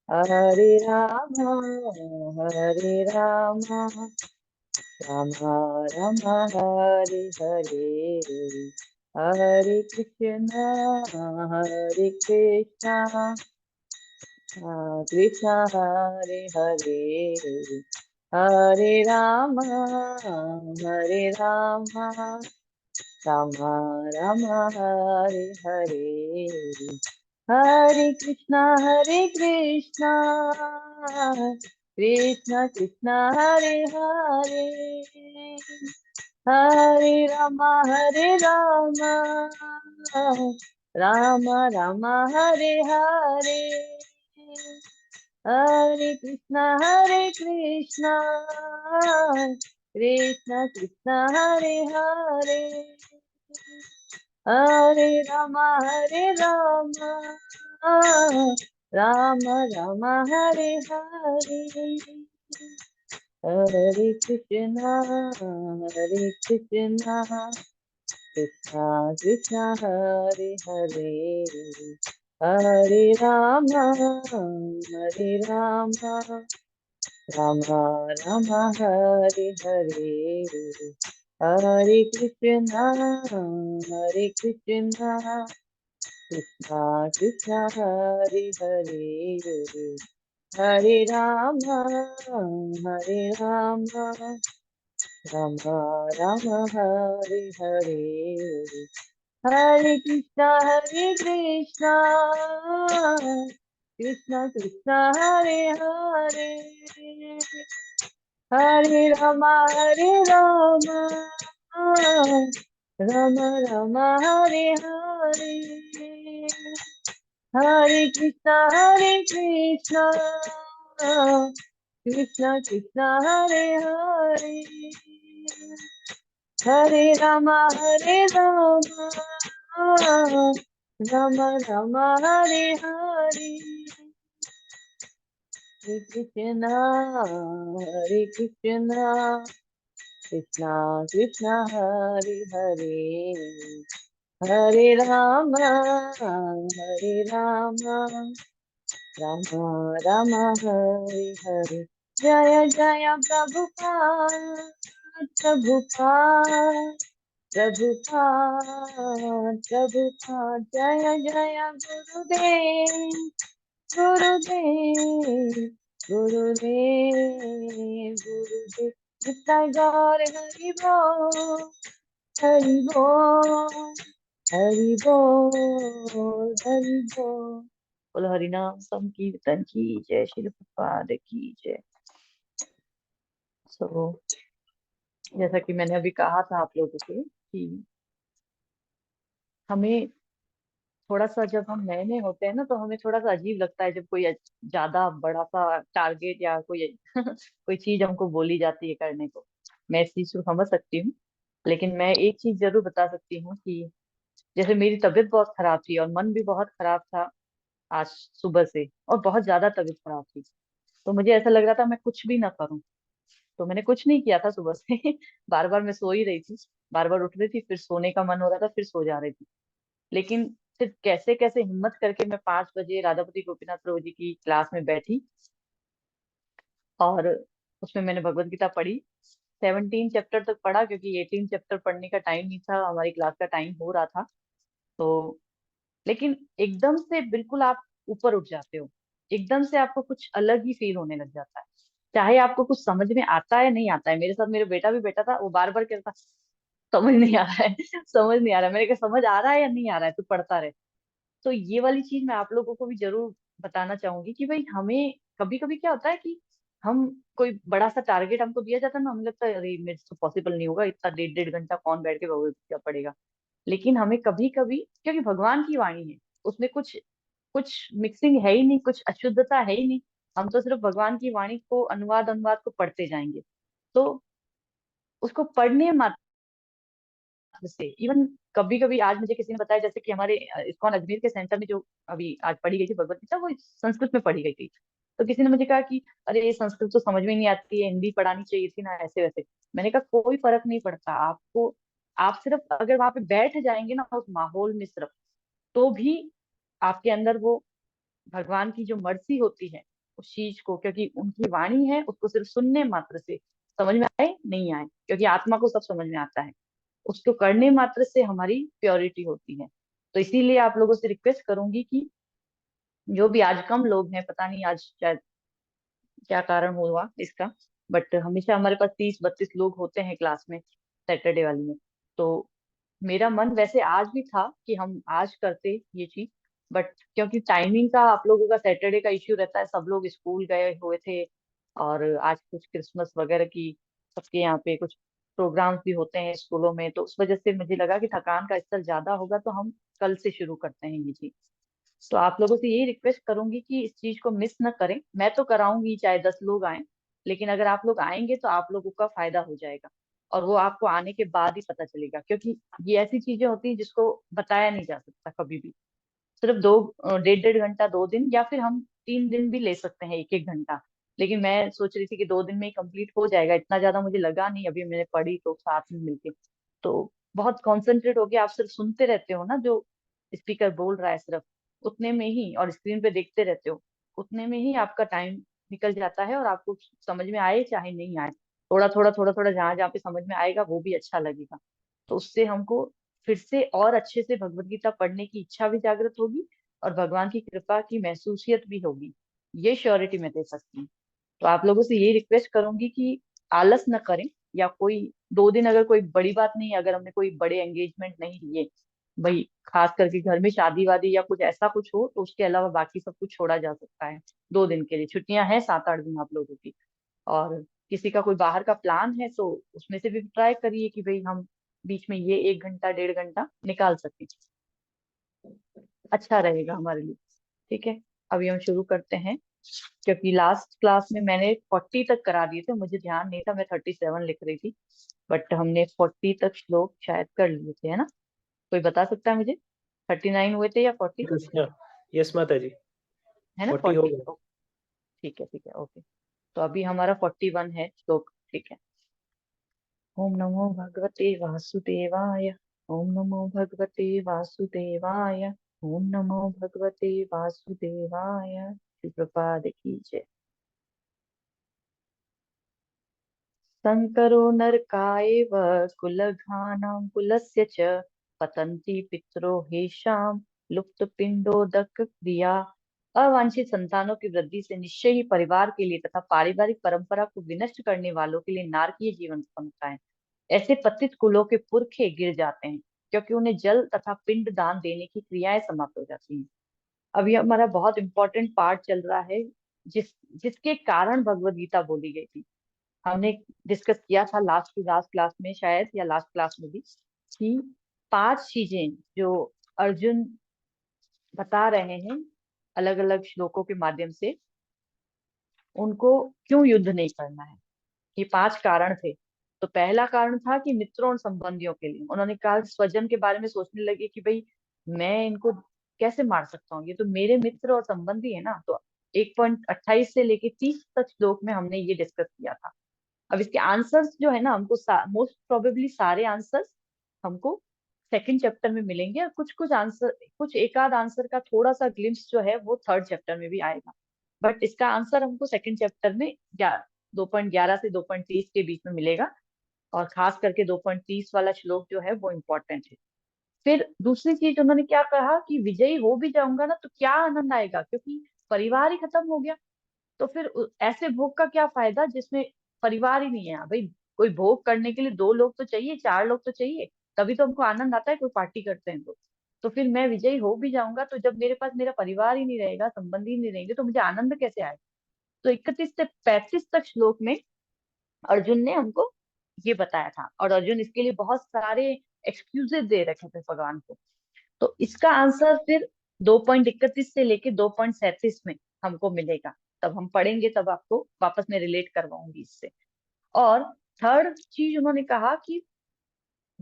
हरे राम हरे राम राम राम हरे हरे, हरे कृष्णा कृष्ण हरे हरे, हरे राम राम राम हरे हरे, हरे कृष्णा कृष्ण कृष्ण हरे हरे, हरे राम राम राम हरे हरे, हरे कृष्णा कृष्ण कृष्ण हरे हरे, हरे राम राम राम हरे हरे, हरे कृष्णा कृष्णा कृष्णा हरे हरे, हरे राम राम राम हरे हरे, हरे कृष्णा कृष्णा कृष्णा हरे हरे, हरे राम राम राम हरे हरे, हरे कृष्णा कृष्ण कृष्ण हरे हरे, हरे राम राम राम हरे हरे, हरे कृष्णा कृष्ण कृष्ण हरे हरे, हरे राम राम राम हरे हरे, हरे कृष्णा कृष्णा कृष्णा हरे हरे, हरे राम राम राम हरे हरे, जय जय प्रभुपाद प्रभुपाद, जय जय गुरुदेव गुरुदेव, निताय गौर हरि बोल, हरि बोल, हरि बोल, हरि बोल। बोलो हरिनाम संकीर्तन की जय, श्री प्रभुपाद की जय। सो जैसा कि मैंने अभी कहा था आप लोगों से कि हमें थोड़ा सा, जब हम नए नए होते हैं ना, तो हमें थोड़ा सा अजीब लगता है जब कोई ज्यादा बड़ा सा टारगेट या कोई कोई चीज हमको बोली जाती है करने को। मैं इस चीज को समझ सकती हूँ, लेकिन मैं एक चीज जरूर बता सकती हूँ कि जैसे मेरी तबीयत बहुत खराब थी और मन भी बहुत खराब था आज सुबह से, और बहुत ज्यादा तबीयत खराब थी। तो मुझे ऐसा लग रहा था मैं कुछ भी ना करूं, तो मैंने कुछ नहीं किया था सुबह से। बार बार मैं सो ही रही थी, बार बार उठ रही थी, फिर सोने का मन हो रहा था, फिर सो जा रही थी। लेकिन फिर कैसे कैसे हिम्मत करके मैं 5 बजे राधापति गोपीनाथ प्रभु जी की क्लास में बैठी, और उसमें मैंने भगवत गीता पढ़ी। 17 चैप्टर तक पढ़ा, क्योंकि 18 चैप्टर पढ़ने का टाइम नहीं था, हमारी क्लास का टाइम हो रहा था। तो लेकिन एकदम से बिल्कुल आप ऊपर उठ जाते हो, एकदम से आपको कुछ अलग ही फील होने लग जाता है। चाहे आपको कुछ समझ में आता है नहीं आता है, मेरे साथ मेरा बेटा भी बैठा था, वो बार बार कहता समझ नहीं आ रहा है, समझ नहीं आ रहा है। मैंने कहा समझ आ रहा है या नहीं आ रहा है, तू पढ़ता रहे। तो ये वाली चीज मैं आप लोगों को भी जरूर बताना चाहूंगी कि भाई हमें कभी कभी क्या होता है कि हम कोई बड़ा सा टारगेट हमको दिया जाता है ना, हमें लगता है अरे मेरे से पॉसिबल नहीं होगा, इतना 1.5 घंटा कौन बैठ के भगवत गीता पढ़ेगा। लेकिन हमें कभी कभी, क्योंकि भगवान की वाणी है, उसमें कुछ कुछ मिक्सिंग है ही नहीं, कुछ अशुद्धता है ही नहीं। हम तो सिर्फ भगवान की वाणी को, अनुवाद अनुवाद को पढ़ते जाएंगे। तो उसको पढ़ने मात्र से, इवन कभी कभी आज मुझे किसी ने बताया, जैसे कि हमारे इस्कॉन अजमेर के सेंटर में जो अभी आज पढ़ी गई थी भगवत गीता, वो संस्कृत में पढ़ी गई थी। तो किसी ने मुझे कहा कि अरे ये संस्कृत तो समझ में नहीं आती है, हिंदी पढ़ानी चाहिए थी ना, ऐसे वैसे। मैंने कहा कोई फर्क नहीं पड़ता आपको, आप सिर्फ अगर वहां पे बैठ जाएंगे ना उस माहौल में सिर्फ, तो भी आपके अंदर वो भगवान की जो मर्जी होती है उस चीज को, क्योंकि उनकी वाणी है, उसको सिर्फ सुनने मात्र से समझ में आए नहीं आए, क्योंकि आत्मा को सब समझ में आता है, उसको करने मात्र से हमारी प्योरिटी होती है। तो इसीलिए आप लोगों से रिक्वेस्ट करूंगी कि जो भी आज कम लोग हैं, पता नहीं आज शायद क्या कारण हुआ इसका, बट हमेशा हमारे पास 30-32 लोग होते हैं क्लास में सैटरडे वाली में। तो मेरा मन वैसे आज भी था कि हम आज करते ये चीज, बट क्योंकि टाइमिंग का आप लोगों का सैटरडे का इश्यू रहता है, सब लोग स्कूल गए हुए थे, और आज कुछ क्रिसमस वगैरह की सबके यहाँ पे कुछ प्रोग्राम्स भी होते हैं स्कूलों में, तो उस वजह से मुझे लगा कि थकान का स्तर ज्यादा होगा, तो हम कल से शुरू करते हैं ये चीज। तो आप लोगों से यही रिक्वेस्ट करूंगी कि इस चीज को मिस न करें। मैं तो कराऊंगी चाहे 10 लोग आए, लेकिन अगर आप लोग आएंगे तो आप लोगों का फायदा हो जाएगा, और वो आपको आने के बाद ही पता चलेगा, क्योंकि ये ऐसी चीजें होती हैं जिसको बताया नहीं जा सकता कभी भी। सिर्फ 1.5 घंटा 2 दिन, या फिर हम 3 दिन भी ले सकते हैं 1-1 घंटा, लेकिन मैं सोच रही थी कि 2 दिन में ही कंप्लीट हो जाएगा, इतना ज्यादा मुझे लगा नहीं, अभी मैंने पढ़ी तो साथ में मिलके। तो बहुत कॉन्सेंट्रेट होके आप सिर्फ सुनते रहते हो ना, जो स्पीकर बोल रहा है सिर्फ उतने में ही, और स्क्रीन पे देखते रहते हो, उतने में ही आपका टाइम निकल जाता है, और आपको समझ में आए चाहे नहीं आए, थोड़ा थोड़ा जहां जहाँ पे समझ में आएगा वो भी अच्छा लगेगा। तो उससे हमको फिर से और अच्छे से भगवत गीता पढ़ने की इच्छा भी जागृत होगी, और भगवान की कृपा की महसूसियत भी होगी। ये श्योरिटी मैं दे सकती हूँ। तो आप लोगों से यही रिक्वेस्ट करूंगी कि आलस न करें, या कोई 2 दिन अगर कोई बड़ी बात नहीं है, अगर हमने कोई बड़े एंगेजमेंट नहीं लिए, भाई खास करके घर में शादी वादी या कुछ ऐसा कुछ हो, तो उसके अलावा बाकी सब कुछ छोड़ा जा सकता है। 2 दिन के लिए छुट्टियां हैं, 7-8 दिन आप लोगों की, और किसी का कोई बाहर का प्लान है तो उसमें से भी ट्राई करिए कि भाई हम बीच में ये 1 घंटा 1.5 घंटा निकाल सकें, अच्छा रहेगा हमारे लिए। ठीक है, अभी हम शुरू करते हैं, क्योंकि लास्ट क्लास में मैंने 40 तक करा दिए थे, मुझे ध्यान नहीं था, मैं 37 लिख रही थी, बट हमने 40 तक श्लोक शायद कर लिए थे, है ना? कोई बता सकता है मुझे, 39 हुए थे या 40? कृष्णा। यस माता जी, है ना, 40 हो 40? गए। ठीक है, ठीक है, ओके। तो अभी हमारा 41 है श्लोक, ठीक है। ओम नमो भगवते वासुदेवाय। ओम नमो भगवते वासुदेवाय। ओम नमो भगवते वासुदेवाय। श्री प्रपाद की जय। शङ्करो नरकायैव कुलघ्नानां कुलस्य च पतन्ति पितरो हेषां लुप्तपिण्डोदकक्रिया। अवांछित संतानों की वृद्धि से निश्चय ही परिवार के लिए तथा पारिवारिक परंपरा को विनष्ट करने वालों के लिए नारकीय जीवन उत्पन्न होता है। ऐसे पतित कुलों के पुरखे गिर जाते हैं, क्योंकि उन्हें जल तथा पिंड दान देने की क्रियाएं समाप्त हो जाती हैं। अब ये हमारा बहुत इंपॉर्टेंट पार्ट चल रहा है, जिस जिसके कारण भगवत गीता बोली गई थी। हमने डिस्कस किया था लास्ट क्लास में शायद, या लास्ट क्लास में भी, कि 5 चीजें जो अर्जुन बता रहे हैं अलग अलग श्लोकों के माध्यम से, उनको क्यों युद्ध नहीं करना है। ये 5 कारण थे। तो पहला कारण था कि मित्रों और संबंधियों के लिए उन्होंने कहा, स्वजन के बारे में सोचने लगे कि भाई मैं इनको कैसे मार सकता हूँ, ये तो मेरे मित्र और संबंधी है ना। तो 1.28 से लेके 30 तक श्लोक में हमने ये डिस्कस किया था। अब इसके आंसर्स जो है ना, हमको मोस्ट प्रोबेबली सारे आंसर्स हमको सेकंड चैप्टर में मिलेंगे, और कुछ कुछ आंसर, कुछ एक आध आंसर का थोड़ा सा ग्लिम्स जो है वो थर्ड चैप्टर में भी आएगा, बट इसका आंसर हमको सेकंड चैप्टर में 2.11 से 2.30 के बीच में मिलेगा, और खास करके 2.30 वाला श्लोक जो है वो इम्पोर्टेंट है। फिर दूसरी चीज उन्होंने क्या कहा कि विजयी हो भी जाऊंगा ना तो क्या आनंद आएगा, क्योंकि परिवार ही खत्म हो गया। तो फिर ऐसे भोग का क्या फायदा जिसमें परिवार ही नहीं है। भाई कोई भोग करने के लिए 2 लोग तो चाहिए, 4 लोग तो चाहिए, तभी तो हमको आनंद आता है, कोई पार्टी करते हैं तो फिर मैं विजयी हो भी जाऊंगा, तो जब मेरे पास मेरा परिवार ही नहीं रहेगा, संबंधी ही नहीं रहेंगे, तो मुझे आनंद कैसे आएगा। तो 31 से 35 तक श्लोक में अर्जुन ने हमको ये बताया था, और अर्जुन इसके लिए बहुत सारे एक्सक्यूजेस दे रखे थे भगवान को। तो इसका आंसर फिर 2.31 से लेके 2.37 में हमको मिलेगा, तब हम पढ़ेंगे, तब आपको वापस में रिलेट करवाऊंगी इससे। और थर्ड चीज उन्होंने कहा कि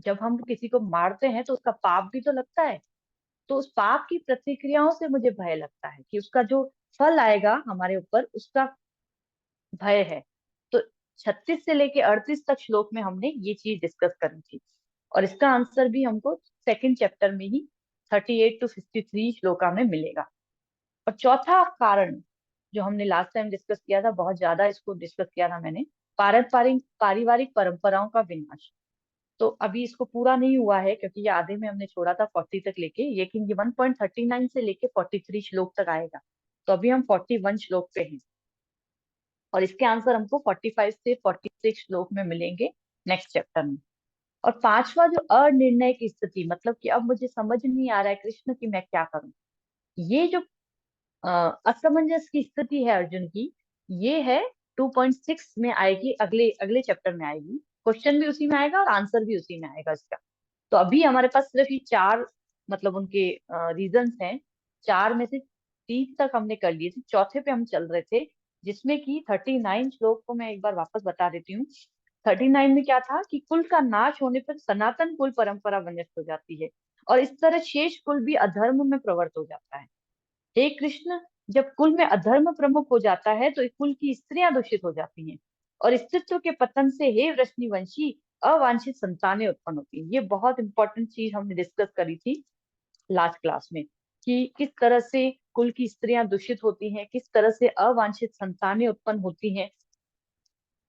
जब हम किसी को मारते हैं तो उसका पाप भी तो लगता है, तो उस पाप की प्रतिक्रियाओं से मुझे भय लगता है कि उसका जो फल आएगा हमारे ऊपर, उसका भय है। तो 36 से लेके 38 तक श्लोक में हमने ये चीज डिस्कस करी थी, और इसका आंसर भी हमको सेकंड चैप्टर में ही 38 to 53 श्लोका में मिलेगा। और चौथा कारण जो हमने लास्ट टाइम डिस्कस किया था, बहुत ज्यादा इसको डिस्कस किया था मैंने, पारंपरिक पारिवारिक परंपराओं का विनाश। तो अभी इसको पूरा नहीं हुआ है क्योंकि ये आधे में हमने छोड़ा था 40 तक लेके, लेकिन ये 1.39 से लेके 43 श्लोक तक आएगा। तो अभी हम 41 श्लोक पे हैं, और इसके आंसर हमको 45 से 46 श्लोक में मिलेंगे नेक्स्ट चैप्टर में। और पांचवा जो अनिर्णय की स्थिति, मतलब कि अब मुझे समझ नहीं आ रहा है कृष्ण कि मैं क्या करूं, ये जो अ, असमंजस की स्थिति है अर्जुन की, ये है 2.6 में आएगी, अगले अगले चैप्टर में आएगी। क्वेश्चन भी उसी में आएगा और आंसर भी उसी में आएगा इसका। तो अभी हमारे पास सिर्फ ये चार, मतलब उनके रीजंस हैं। चार में से तीन तक हमने कर लिए थे, चौथे पे हम चल रहे थे, जिसमें कि 39 श्लोक को मैं एक बार वापस बता देती हूँ। 39 में क्या था कि कुल का नाश होने पर सनातन कुल परंपरा विनष्ट हो जाती है, और इस तरह शेष कुल भी अधर्म में प्रवृत्त हो जाता है। हे कृष्ण, जब कुल में अधर्म प्रमुख हो जाता है तो कुल की स्त्रियां दूषित हो जाती हैं, और अस्तित्व के पतन से हे वृष्णिवंशी अवांछित संतानें उत्पन्न होती हैं। ये बहुत इंपॉर्टेंट चीज हमने डिस्कस करी थी लास्ट क्लास में, कि किस तरह से कुल की स्त्रियां दूषित होती हैं, किस तरह से अवांछित संतानें उत्पन्न होती हैं।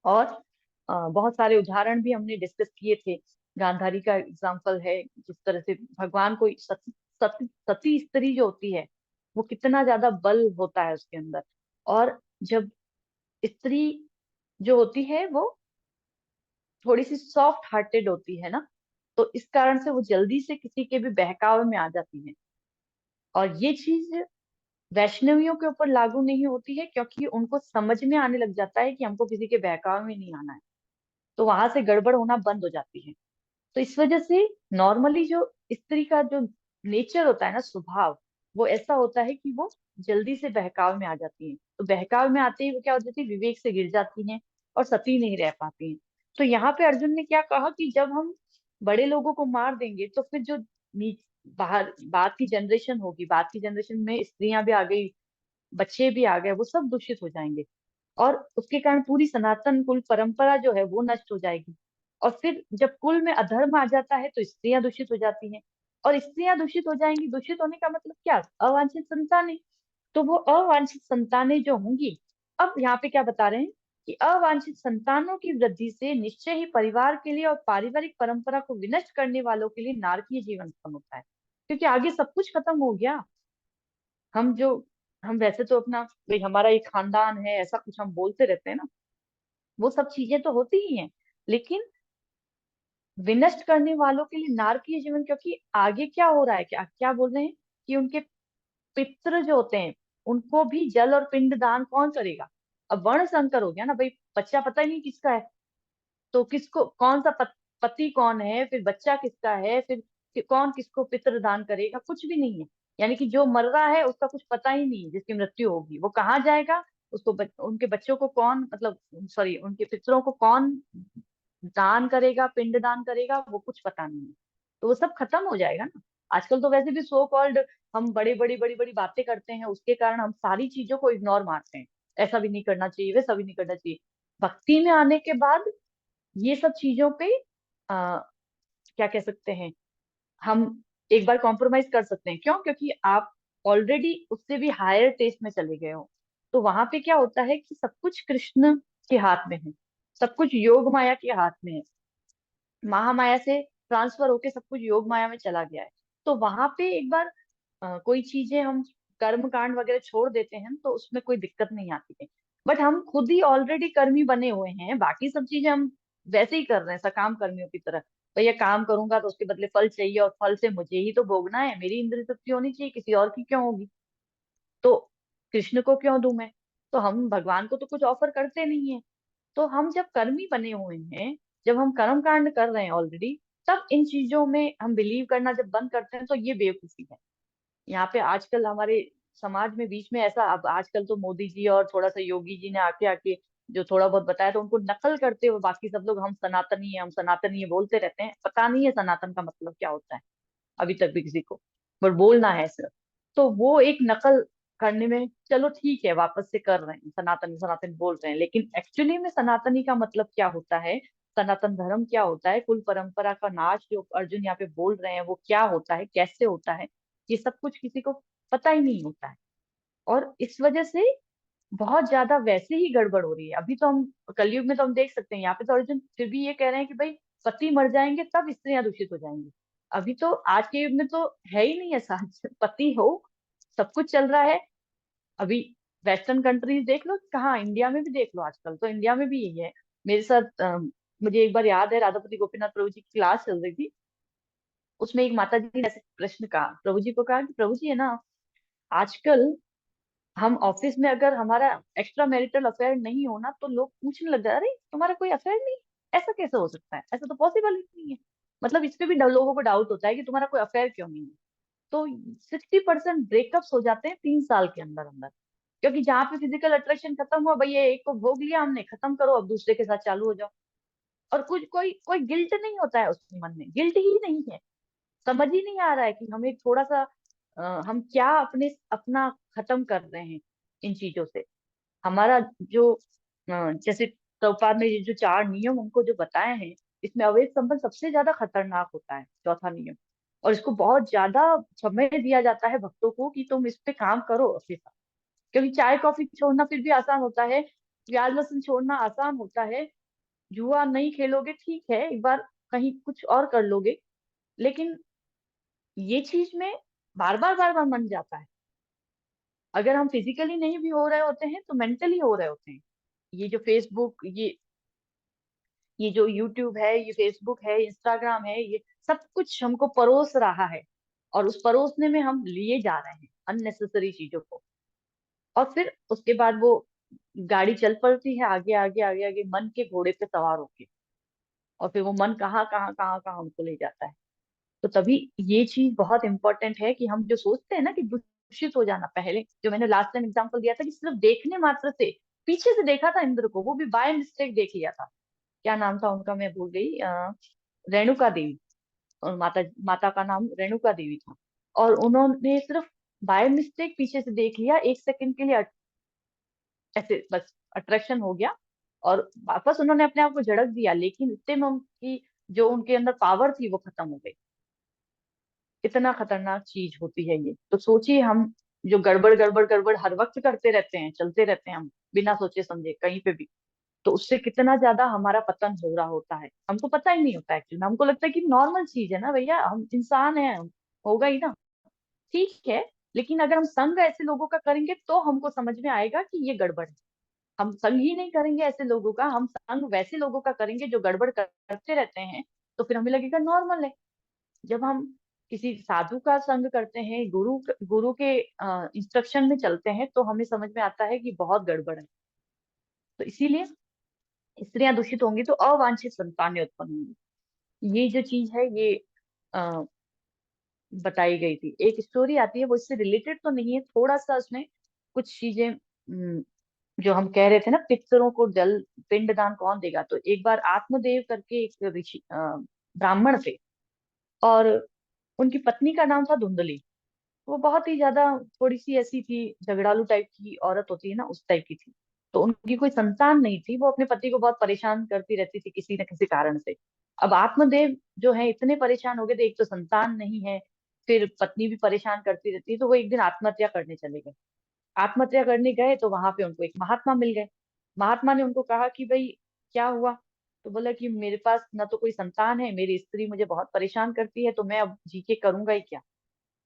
और बहुत सारे उदाहरण भी हमने डिस्कस किए थे। गांधारी का एग्जाम्पल है, जिस तरह से भगवान को सती स्त्री जो होती है, वो कितना ज्यादा बल होता है उसके अंदर। और जब स्त्री जो होती है वो थोड़ी सी सॉफ्ट हार्टेड होती है ना, तो इस कारण से वो जल्दी से किसी के भी बहकावे में आ जाती है। और ये चीज वैष्णवियों के ऊपर लागू नहीं होती है, क्योंकि उनको समझ में आने लग जाता है कि हमको किसी के बहकावे में नहीं आना है, तो वहां से गड़बड़ होना बंद हो जाती है। तो इस वजह से नॉर्मली जो स्त्री का जो नेचर होता है ना, स्वभाव, वो ऐसा होता है कि वो जल्दी से बहकाव में आ जाती है। तो बहकाव में आते ही वो क्या हो जाती है, विवेक से गिर जाती हैं और सती नहीं रह पाती हैं। तो यहाँ पे अर्जुन ने क्या कहा कि जब हम बड़े लोगों को मार देंगे तो फिर जो बाहर बाद की जनरेशन होगी, बाद की जनरेशन में स्त्रियां भी आ गई, बच्चे भी आ गए, वो सब दूषित हो जाएंगे, और उसके कारण पूरी सनातन कुल परंपरा जो है वो नष्ट हो जाएगी। और फिर जब कुल में अधर्म आ जाता है तो स्त्रियां दूषित हो जाती हैं, और स्त्रियां दूषित हो जाएंगी, दूषित होने का मतलब क्या, अवांछित संतानें। तो वो अवांछित संतानें जो होंगी, अब यहाँ पे क्या बता रहे हैं कि अवांछित संतानों की वृद्धि से निश्चय ही परिवार के लिए और पारिवारिक परंपरा को विनष्ट करने वालों के लिए नारकीय जीवन उत्पन्न होता है, क्योंकि आगे सब कुछ खत्म हो गया। हम जो हम वैसे तो अपना भाई हमारा एक खानदान है, ऐसा कुछ हम बोलते रहते हैं ना, वो सब चीजें तो होती ही हैं, लेकिन विनष्ट करने वालों के लिए नारकीय जीवन, क्योंकि आगे क्या हो रहा है, क्या क्या बोल रहे हैं कि उनके पितृ जो होते हैं, उनको भी जल और पिंड दान कौन करेगा। अब वर्ण संकर हो गया ना भाई, बच्चा पता ही नहीं किसका है, तो किसको कौन सा पति कौन है, फिर बच्चा किसका है, फिर कौन किसको पितृदान करेगा, कुछ भी नहीं है। यानी कि जो मर रहा है उसका कुछ पता ही नहीं है, जिसकी मृत्यु होगी वो कहाँ जाएगा, उसको उनके बच्चों को कौन, मतलब सॉरी, उनके पितरों को कौन दान करेगा, पिंड दान करेगा, वो कुछ पता नहीं है। तो वो सब खत्म हो जाएगा ना। आजकल तो वैसे भी सो कॉल्ड हम बड़ी बड़ी बड़ी बड़ी बातें करते हैं, उसके कारण हम सारी चीजों को इग्नोर मारते हैं, ऐसा भी नहीं करना चाहिए, वैसा भी नहीं करना चाहिए। भक्ति में आने के बाद ये सब चीजों पे आ, क्या कह सकते हैं, हम एक बार कॉम्प्रोमाइज कर सकते हैं। क्यों? क्योंकि आप ऑलरेडी उससे भी हायर टेस्ट में चले गए हो। तो वहां पे क्या होता है कि सब कुछ कृष्ण के हाथ में है, सब कुछ योग माया के हाथ में है, महामाया से ट्रांसफर होके सब कुछ योग माया में चला गया है। तो वहां पे एक बार कोई चीजें हम कर्म कांड वगैरह छोड़ देते हैं तो उसमें कोई दिक्कत नहीं आती है। बट हम खुद ही ऑलरेडी कर्मी बने हुए हैं, बाकी सब चीजें हम वैसे ही कर रहे हैं सकाम कर्मियों की तरह। भैया काम करूंगा तो उसके बदले फल चाहिए, और फल से मुझे ही तो भोगना है, मेरी इंद्रिय तृप्ति होनी चाहिए, किसी और की क्यों होगी। तो कृष्ण को क्यों दूं मैं, तो हम भगवान को तो कुछ ऑफर करते नहीं है। तो हम जब कर्मी बने हुए हैं, जब हम कर्म कांड कर रहे हैं ऑलरेडी, तब इन चीजों में हम बिलीव करना जब बंद करते हैं तो ये बेवकूफी है। यहाँ पे आजकल हमारे समाज में बीच में ऐसा, अब आजकल तो मोदी जी और थोड़ा सा योगी जी ने आके आके जो थोड़ा बहुत बताया, तो उनको नकल करते हुए बाकी सब लोग हम सनातनी है, हम सनातनी है बोलते रहते हैं। पता नहीं है सनातन का मतलब क्या होता है अभी तक भी किसी को, पर बोलना है सिर्फ। तो वो एक नकल करने में, चलो ठीक है, वापस से कर रहे हैं, सनातनी सनातन बोल रहे हैं, लेकिन एक्चुअली में सनातनी का मतलब क्या होता है, सनातन धर्म क्या होता है, कुल परंपरा का नाश जो अर्जुन यहाँ पे बोल रहे हैं वो क्या होता है, कैसे होता है, ये सब कुछ किसी को पता ही नहीं होता है। और इस वजह से बहुत ज्यादा वैसे ही गड़बड़ हो रही है। अभी तो हम कलयुग में तो हम देख सकते हैं, यहाँ पे तो अर्जुन फिर भी ये कह रहे हैं कि भाई पति मर जाएंगे तब स्त्रियां दूषित हो जाएंगी। अभी तो आज के युग में तो है ही नहीं ऐसा। पति हो, सब कुछ चल रहा है। अभी वेस्टर्न कंट्रीज देख लो, कहाँ इंडिया में भी देख लो, आजकल तो इंडिया में भी यही है। मेरे साथ मुझे एक बार याद है, राधापति गोपीनाथ प्रभु जी की क्लास चल रही थी। उसमें एक माता जी ने ऐसे प्रश्न कहा, प्रभु जी को कहा कि प्रभु जी है ना, आजकल हम ऑफिस में अगर हमारा एक्स्ट्रा मैरिटल अफेयर नहीं होना तो लोग पूछने लग जाए, अरे तुम्हारा कोई अफेयर नहीं, ऐसा कैसे हो सकता है, ऐसा तो पॉसिबल ही नहीं है। मतलब इस पे भी लोगों को डाउट होता है कि तुम्हारा कोई अफेयर क्यों नहीं है। तो 60% ब्रेकअप्स हो जाते हैं 3 साल के अंदर अंदर। क्योंकि जहाँ पे फिजिकल अट्रैक्शन खत्म हुआ, भैया एक को भोग लिया हमने, खत्म करो, अब दूसरे के साथ चालू हो जाओ। और कुछ कोई कोई गिल्ट नहीं होता है उसके मन में, गिल्ट ही नहीं है। समझ ही नहीं आ रहा है कि हमें थोड़ा सा हम क्या अपना खत्म कर रहे हैं इन चीजों से। हमारा जो जैसे प्रभुपाद ने ये जो 4 नियम हमको जो बताए हैं, इसमें अवैध संबंध सबसे ज्यादा खतरनाक होता है, चौथा नियम। और इसको बहुत ज्यादा समय दिया जाता है भक्तों को कि तुम इस पे काम करो अपने साथ। क्योंकि चाय कॉफी छोड़ना फिर भी आसान होता है, प्याज लहसुन छोड़ना आसान होता है, जुआ नहीं खेलोगे ठीक है, एक बार कहीं कुछ और कर लोगे। लेकिन ये चीज में बार बार मन जाता है। अगर हम फिजिकली नहीं भी हो रहे होते हैं तो मेंटली हो रहे होते हैं। ये जो फेसबुक, ये जो यूट्यूब है, ये फेसबुक है, इंस्टाग्राम है, ये सब कुछ हमको परोस रहा है। और उस परोसने में हम लिए जा रहे हैं अननेसेसरी चीजों को। और फिर उसके बाद वो गाड़ी चल पड़ती है आगे आगे आगे आगे, मन के घोड़े पे सवार होके। और फिर वो मन कहाँ कहाँ कहाँ कहाँ हमको ले जाता है। तो तभी ये चीज बहुत इंपॉर्टेंट है कि हम जो सोचते हैं ना कि दूषित हो जाना, पहले जो मैंने लास्ट टाइम एग्जांपल दिया था कि सिर्फ देखने मात्र से, पीछे से देखा था इंद्र को, वो भी बाय मिस्टेक देख लिया था। क्या नाम था उनका, मैं भूल गई, रेणुका देवी। और माता का नाम रेणुका देवी था। और उन्होंने सिर्फ बाय मिस्टेक पीछे से देख लिया, 1 सेकंड के लिए ऐसे बस अट्रैक्शन हो गया। और वापस उन्होंने अपने आप को झड़क दिया, लेकिन इतने में उनकी जो उनके अंदर पावर थी वो खत्म हो गई। इतना खतरनाक चीज होती है ये। तो सोचिए, हम जो गड़बड़ गड़बड़ गड़बड़ हर वक्त करते रहते हैं, चलते रहते हैं हम बिना सोचे समझे कहीं पे भी, तो उससे कितना ज्यादा हमारा पतन हो रहा होता है, हमको पता ही नहीं होता एक्चुअली। हमको लगता है कि नॉर्मल चीज है ना भैया, हम इंसान हैं, होगा ही ना, ठीक है। लेकिन अगर हम संग ऐसे लोगों का करेंगे तो हमको समझ में आएगा कि ये गड़बड़ है। हम संग ही नहीं करेंगे ऐसे लोगों का, हम संग वैसे लोगों का करेंगे जो गड़बड़ करते रहते हैं, तो फिर हमें लगेगा नॉर्मल है। जब हम किसी साधु का संग करते हैं, गुरु के इंस्ट्रक्शन में चलते हैं, तो हमें समझ में आता है कि बहुत गड़बड़ है। तो इसीलिए स्त्रियां दूषित होंगी तो अवांछित संतानें उत्पन्न होंगी। ये जो चीज है ये अ, बताई गई थी। एक स्टोरी आती है, वो इससे रिलेटेड तो नहीं है, थोड़ा सा उसमें कुछ चीजें जो हम कह रहे थे ना, पितरों को जल पिंडदान कौन देगा। तो एक बार आत्मदेव करके एक ऋषि ब्राह्मण थे, और उनकी पत्नी का नाम था धुंधली। वो बहुत ही ज्यादा थोड़ी सी ऐसी थी, झगड़ालू टाइप की औरत होती है ना, उस टाइप की थी। तो उनकी कोई संतान नहीं थी, वो अपने पति को बहुत परेशान करती रहती थी किसी न किसी कारण से। अब आत्मदेव जो है इतने परेशान हो गए थे, एक तो संतान नहीं है, फिर पत्नी भी परेशान करती रहती है, तो वो एक दिन आत्महत्या करने चले गए। आत्महत्या करने गए तो वहां पे उनको एक महात्मा मिल गए। महात्मा ने उनको कहा कि भाई क्या हुआ। तो बोला कि मेरे पास ना तो कोई संतान है, मेरी स्त्री मुझे बहुत परेशान करती है, तो मैं अब जी के करूंगा ही क्या।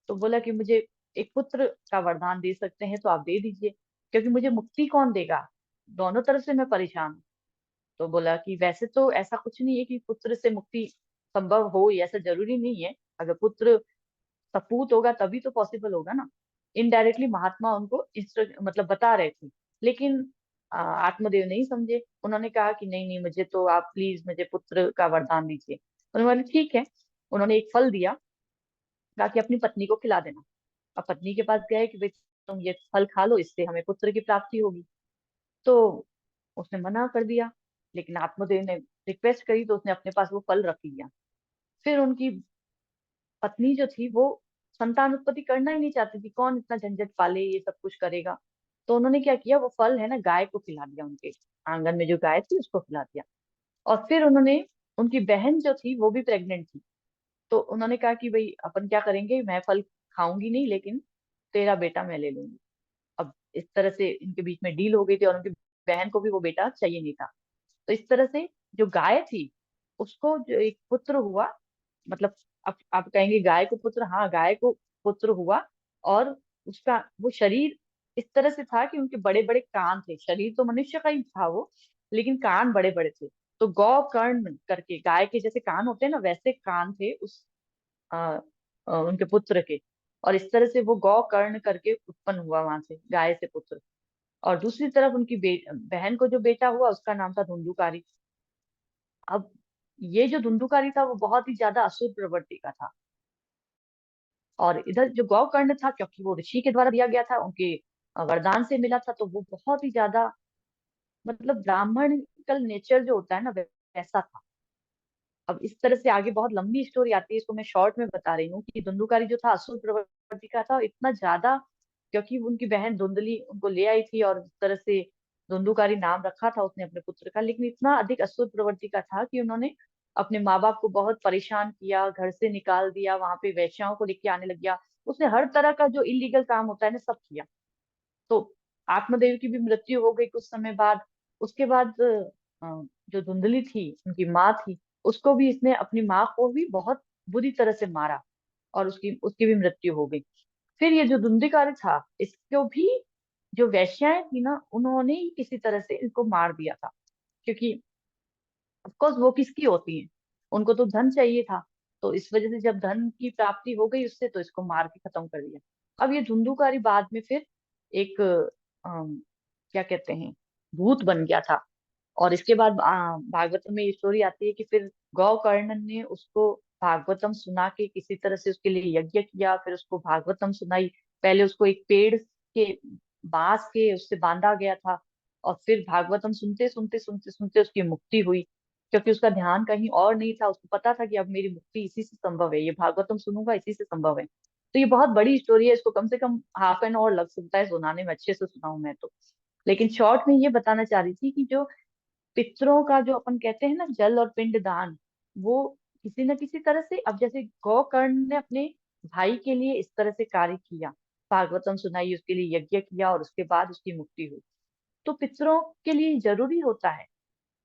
तो बोला कि मुझे एक पुत्र का वरदान दे सकते हैं तो आप दे दीजिए, क्योंकि मुझे मुक्ति कौन देगा, दोनों तरफ से मैं परेशान हूँ। तो बोला कि वैसे तो ऐसा कुछ नहीं है कि पुत्र से मुक्ति संभव हो, ये ऐसा जरूरी नहीं है। अगर पुत्र सपूत होगा तभी तो पॉसिबल होगा ना। इनडायरेक्टली महात्मा उनको मतलब बता रहे थे। लेकिन आत्मदेव नहीं समझे, उन्होंने कहा कि नहीं नहीं, मुझे तो आप प्लीज मुझे पुत्र का वरदान दीजिए। उन्होंने बोला ठीक है। उन्होंने एक फल दिया, कहा कि अपनी पत्नी को खिला देना। अब पत्नी के पास गए कि भाई तुम ये फल खा लो, इससे हमें पुत्र की प्राप्ति होगी। तो उसने मना कर दिया। लेकिन आत्मदेव ने रिक्वेस्ट करी तो उसने अपने पास वो फल रख लिया। फिर उनकी पत्नी जो थी वो संतान उत्पत्ति करना ही नहीं चाहती थी, कौन इतना झंझट पाले, ये सब कुछ करेगा। तो उन्होंने क्या किया, वो फल है ना गाय को खिला दिया, उनके आंगन में जो गाय थी उसको खिला दिया। और फिर उन्होंने, उनकी बहन जो थी वो भी प्रेग्नेंट थी। तो उन्होंने कहा कि भाई अपन क्या करेंगे, मैं फल खाऊंगी नहीं, लेकिन तेरा बेटा मैं ले लूंगी। अब इस तरह से इनके बीच में डील हो गई थी और उनकी बहन को भी वो बेटा चाहिए नहीं था। तो इस तरह से जो गाय थी उसको जो एक पुत्र हुआ, मतलब आप कहेंगे गाय को पुत्र, हाँ गाय को पुत्र हुआ। और उसका वो शरीर इस तरह से था कि उनके बड़े बड़े कान थे, शरीर तो मनुष्य का ही था वो, लेकिन कान बड़े बड़े थे। तो गौ कर्ण करके, गाय के जैसे कान होते हैं ना वैसे कान थे उस उनके पुत्र के। और इस तरह से वो गौ कर्ण करके उत्पन्न हुआ वहां से, गाय से पुत्र। और दूसरी तरफ उनकी बहन को जो बेटा हुआ उसका नाम था धुंधुकारी। अब ये जो धुंधुकारी था वो बहुत ही ज्यादा असुर प्रवृत्ति का था। और इधर जो गौकर्ण था, क्योंकि वो ऋषि के द्वारा दिया गया था, उनके वरदान से मिला था, तो वो बहुत ही ज्यादा, मतलब ब्राह्मणिकल नेचर जो होता है ना वैसा था। अब इस तरह से आगे बहुत लंबी स्टोरी आती है, इसको मैं शॉर्ट में बता रही हूँ कि धुंधुकारी जो था असुर प्रवृत्ति का था, और इतना ज्यादा, क्योंकि उनकी बहन धुंधली उनको ले आई थी और इस तरह से धुंधुकारी नाम रखा था उसने अपने पुत्र का, लेकिन इतना अधिक असुर प्रवृत्ति का था कि उन्होंने अपने माँ बाप को बहुत परेशान किया, घर से निकाल दिया, वहां पे वेश्याओं को लेके आने लग गया। उसने हर तरह का जो इलीगल काम होता है ना सब किया। तो आत्मदेव की भी मृत्यु हो गई कुछ समय बाद। उसके बाद जो धुंधली थी उनकी माँ थी, उसको भी इसने, अपनी माँ को भी बहुत बुरी तरह से मारा और उसकी उसकी भी मृत्यु हो गई। फिर ये जो धुंधुकारी था इसको भी जो वैश्याएं थी ना उन्होंने ही किसी तरह से इनको मार दिया था, क्योंकि ऑफकोर्स वो किसकी होती है, उनको तो धन चाहिए था। तो इस वजह से जब धन की प्राप्ति हो गई उससे, तो इसको मार के खत्म कर दिया। अब ये धुंधुकारी बाद में फिर एक क्या कहते हैं, भूत बन गया था। और इसके बाद भागवतम में ये स्टोरी आती है कि फिर गौकर्ण ने उसको भागवतम सुना के किसी तरह से उसके लिए यज्ञ किया, फिर उसको भागवतम सुनाई। पहले उसको एक पेड़ के, बांस के उससे बांधा गया था, और फिर भागवतम सुनते सुनते सुनते सुनते उसकी मुक्ति हुई, क्योंकि उसका ध्यान कहीं और नहीं था। उसको पता था कि अब मेरी मुक्ति इसी से संभव है, ये भागवतम सुनूंगा इसी से संभव है। तो ये बहुत बड़ी स्टोरी है, इसको कम से कम हाफ एन आवर लग सकता है सुनाने में, अच्छे से सुनाऊं मैं तो। लेकिन शॉर्ट में ये बताना चाह रही थी कि जो पितरों का जो अपन कहते हैं ना जल और पिंड दान, वो किसी न किसी तरह से, अब जैसे गोकर्ण ने अपने भाई के लिए इस तरह से कार्य किया, भागवतम सुनाई, उसके लिए यज्ञ किया और उसके बाद उसकी मुक्ति हुई। तो पितरों के लिए जरूरी होता है,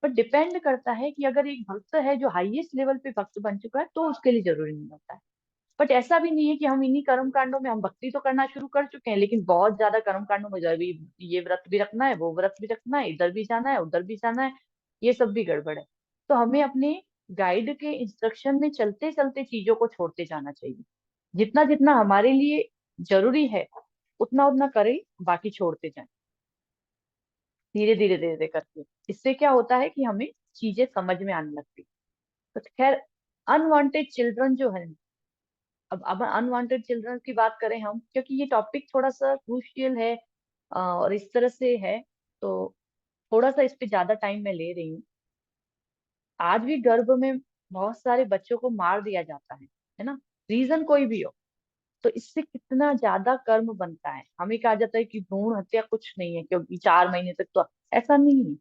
पर डिपेंड करता है कि अगर एक भक्त है जो हाईएस्ट लेवल पे भक्त बन चुका है तो उसके लिए जरूरी नहीं होता है। बट ऐसा भी नहीं है कि हम इन्हीं कर्म कांडों में, हम भक्ति तो करना शुरू कर चुके हैं लेकिन बहुत ज्यादा कर्म कांडों में जरूरी, ये व्रत भी रखना है, वो व्रत भी रखना है, इधर भी जाना है उधर भी जाना है, ये सब भी गड़बड़ है। तो हमें अपने गाइड के इंस्ट्रक्शन में चलते चलते चीजों को छोड़ते जाना चाहिए। जितना जितना हमारे लिए जरूरी है उतना उतना करें, बाकी छोड़ते जाएं, धीरे धीरे धीरे धीरे करके। इससे क्या होता है कि हमें चीजें समझ में आने लगती। तो खैर, अनवांटेड चिल्ड्रन जो है, अब अनवांटेड चिल्ड्रन की बात करें हम, क्योंकि ये टॉपिक थोड़ा सा क्रूशियल है और इस तरह से है, तो थोड़ा सा इस पे ज्यादा टाइम मैं ले रही हूँ। आज भी गर्भ में बहुत सारे बच्चों को मार दिया जाता है ना, रीजन कोई भी हो। तो इससे कितना ज्यादा कर्म बनता है। हमें कहा जाता है कि भ्रूण हत्या कुछ नहीं है क्योंकि 4 महीने तक तो, ऐसा नहीं है।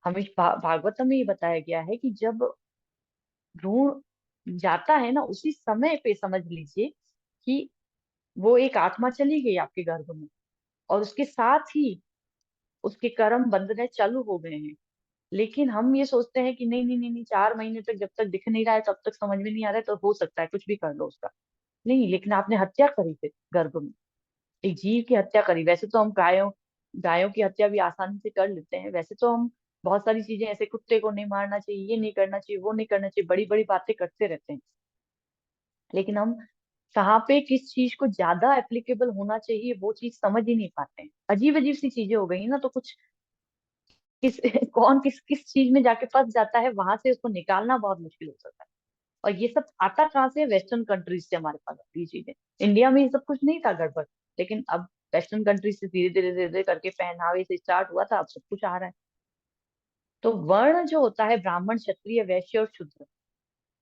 हमें भागवतम में ये बताया गया है कि जब भ्रूण जाता है ना उसी समय पे समझ लीजिए कि वो एक आत्मा चली गई आपके गर्भ में, और उसके साथ ही उसके कर्म बंधने चालू हो गए हैं। लेकिन हम ये सोचते हैं कि नहीं नहीं नहीं नहीं, 4 महीने तक जब तक दिख नहीं रहा है तब तक समझ में नहीं आ रहा है, तो हो सकता है कुछ भी कर लो उसका। नहीं, लेकिन आपने हत्या करी थी गर्भ में, एक जीव की हत्या करी। वैसे तो हम गायों गायों की हत्या भी आसानी से कर लेते हैं, वैसे तो हम बहुत सारी चीजें, ऐसे कुत्ते को नहीं मारना चाहिए, ये नहीं करना चाहिए, वो नहीं करना चाहिए, बड़ी बड़ी बातें करते रहते हैं। लेकिन हम कहाँ पे किस चीज को ज्यादा एप्लीकेबल होना चाहिए वो चीज समझ ही नहीं पाते हैं। अजीब अजीब सी चीजें हो गई ना, तो कुछ किस कौन किस किस चीज में जाके फंस जाता है, वहां से उसको निकालना बहुत मुश्किल हो सकता है। और ये सब आता कहाँ से है? वेस्टर्न कंट्रीज से हमारे पास आती है चीजें। इंडिया में ये सब कुछ नहीं था, गड़बड़। लेकिन अब वेस्टर्न कंट्रीज से धीरे धीरे धीरे धीरे करके पहनावे से स्टार्ट हुआ था, अब सब कुछ आ रहा है। तो वर्ण जो होता है, ब्राह्मण क्षत्रिय वैश्य और शूद्र,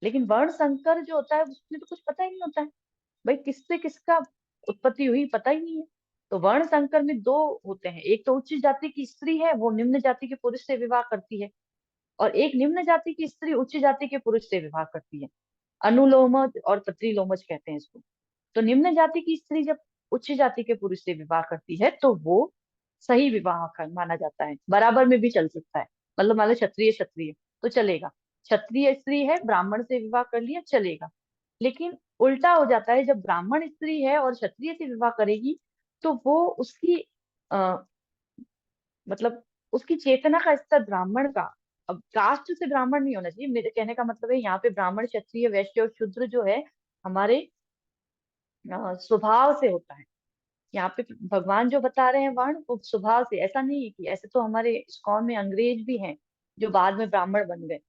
लेकिन वर्ण संकर जो होता है उसमें तो कुछ पता ही नहीं होता है। भाई किससे किसका उत्पत्ति हुई पता ही नहीं है। तो वर्ण संकर में दो होते हैं, एक तो उच्च जाति की स्त्री है, वो निम्न जाति के पुरुष से विवाह करती है, और एक निम्न जाति की स्त्री उच्च जाति के पुरुष से विवाह करती है। अनुलोमज और प्रतिलोमज कहते हैं इसको। तो निम्न जाति की स्त्री जब उच्च जाति के पुरुष से विवाह करती है तो वो सही विवाह माना जाता है, बराबर में भी चल सकता है। मतलब मान लो क्षत्रिय क्षत्रिय तो चलेगा, क्षत्रिय स्त्री है ब्राह्मण से विवाह कर लिया चलेगा। लेकिन उल्टा हो जाता है, जब ब्राह्मण स्त्री है और क्षत्रिय से विवाह करेगी तो वो उसकी आ, मतलब उसकी चेतना का स्तर ब्राह्मण का, अब कास्ट से ब्राह्मण नहीं होना चाहिए, मेरे कहने का मतलब है यहाँ पे ब्राह्मण क्षत्रिय वैश्य और शूद्र जो है हमारे स्वभाव से होता है। यहाँ पे भगवान जो बता रहे हैं वर्ण वो स्वभाव से, ऐसा नहीं है कि ऐसे तो हमारे इस्कॉन में अंग्रेज भी हैं जो बाद में ब्राह्मण बन गए।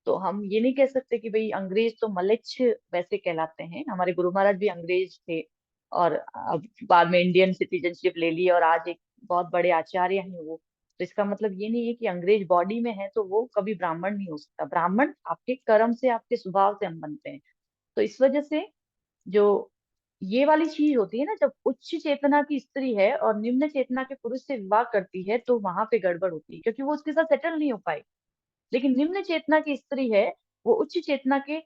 तो हम ये नहीं कह सकते कि भाई अंग्रेज तो मलेच्छ वैसे कहलाते हैं, हमारे गुरु महाराज भी अंग्रेज थे और अब बाद में इंडियन सिटीजनशिप ले ली और आज एक बहुत बड़े आचार्य हैं वो। तो इसका मतलब ये नहीं है कि अंग्रेज बॉडी में है तो वो कभी ब्राह्मण नहीं हो सकता। ब्राह्मण आपके कर्म से आपके स्वभाव से हम बनते हैं। तो इस वजह से जो ये वाली चीज होती है ना, जब उच्च चेतना की स्त्री है और निम्न चेतना के पुरुष से विवाह करती है तो वहां पे गड़बड़ होती है, क्योंकि वो उसके साथ सेटल नहीं हो पाई। लेकिन निम्न चेतना की स्त्री है, वो उच्च चेतना के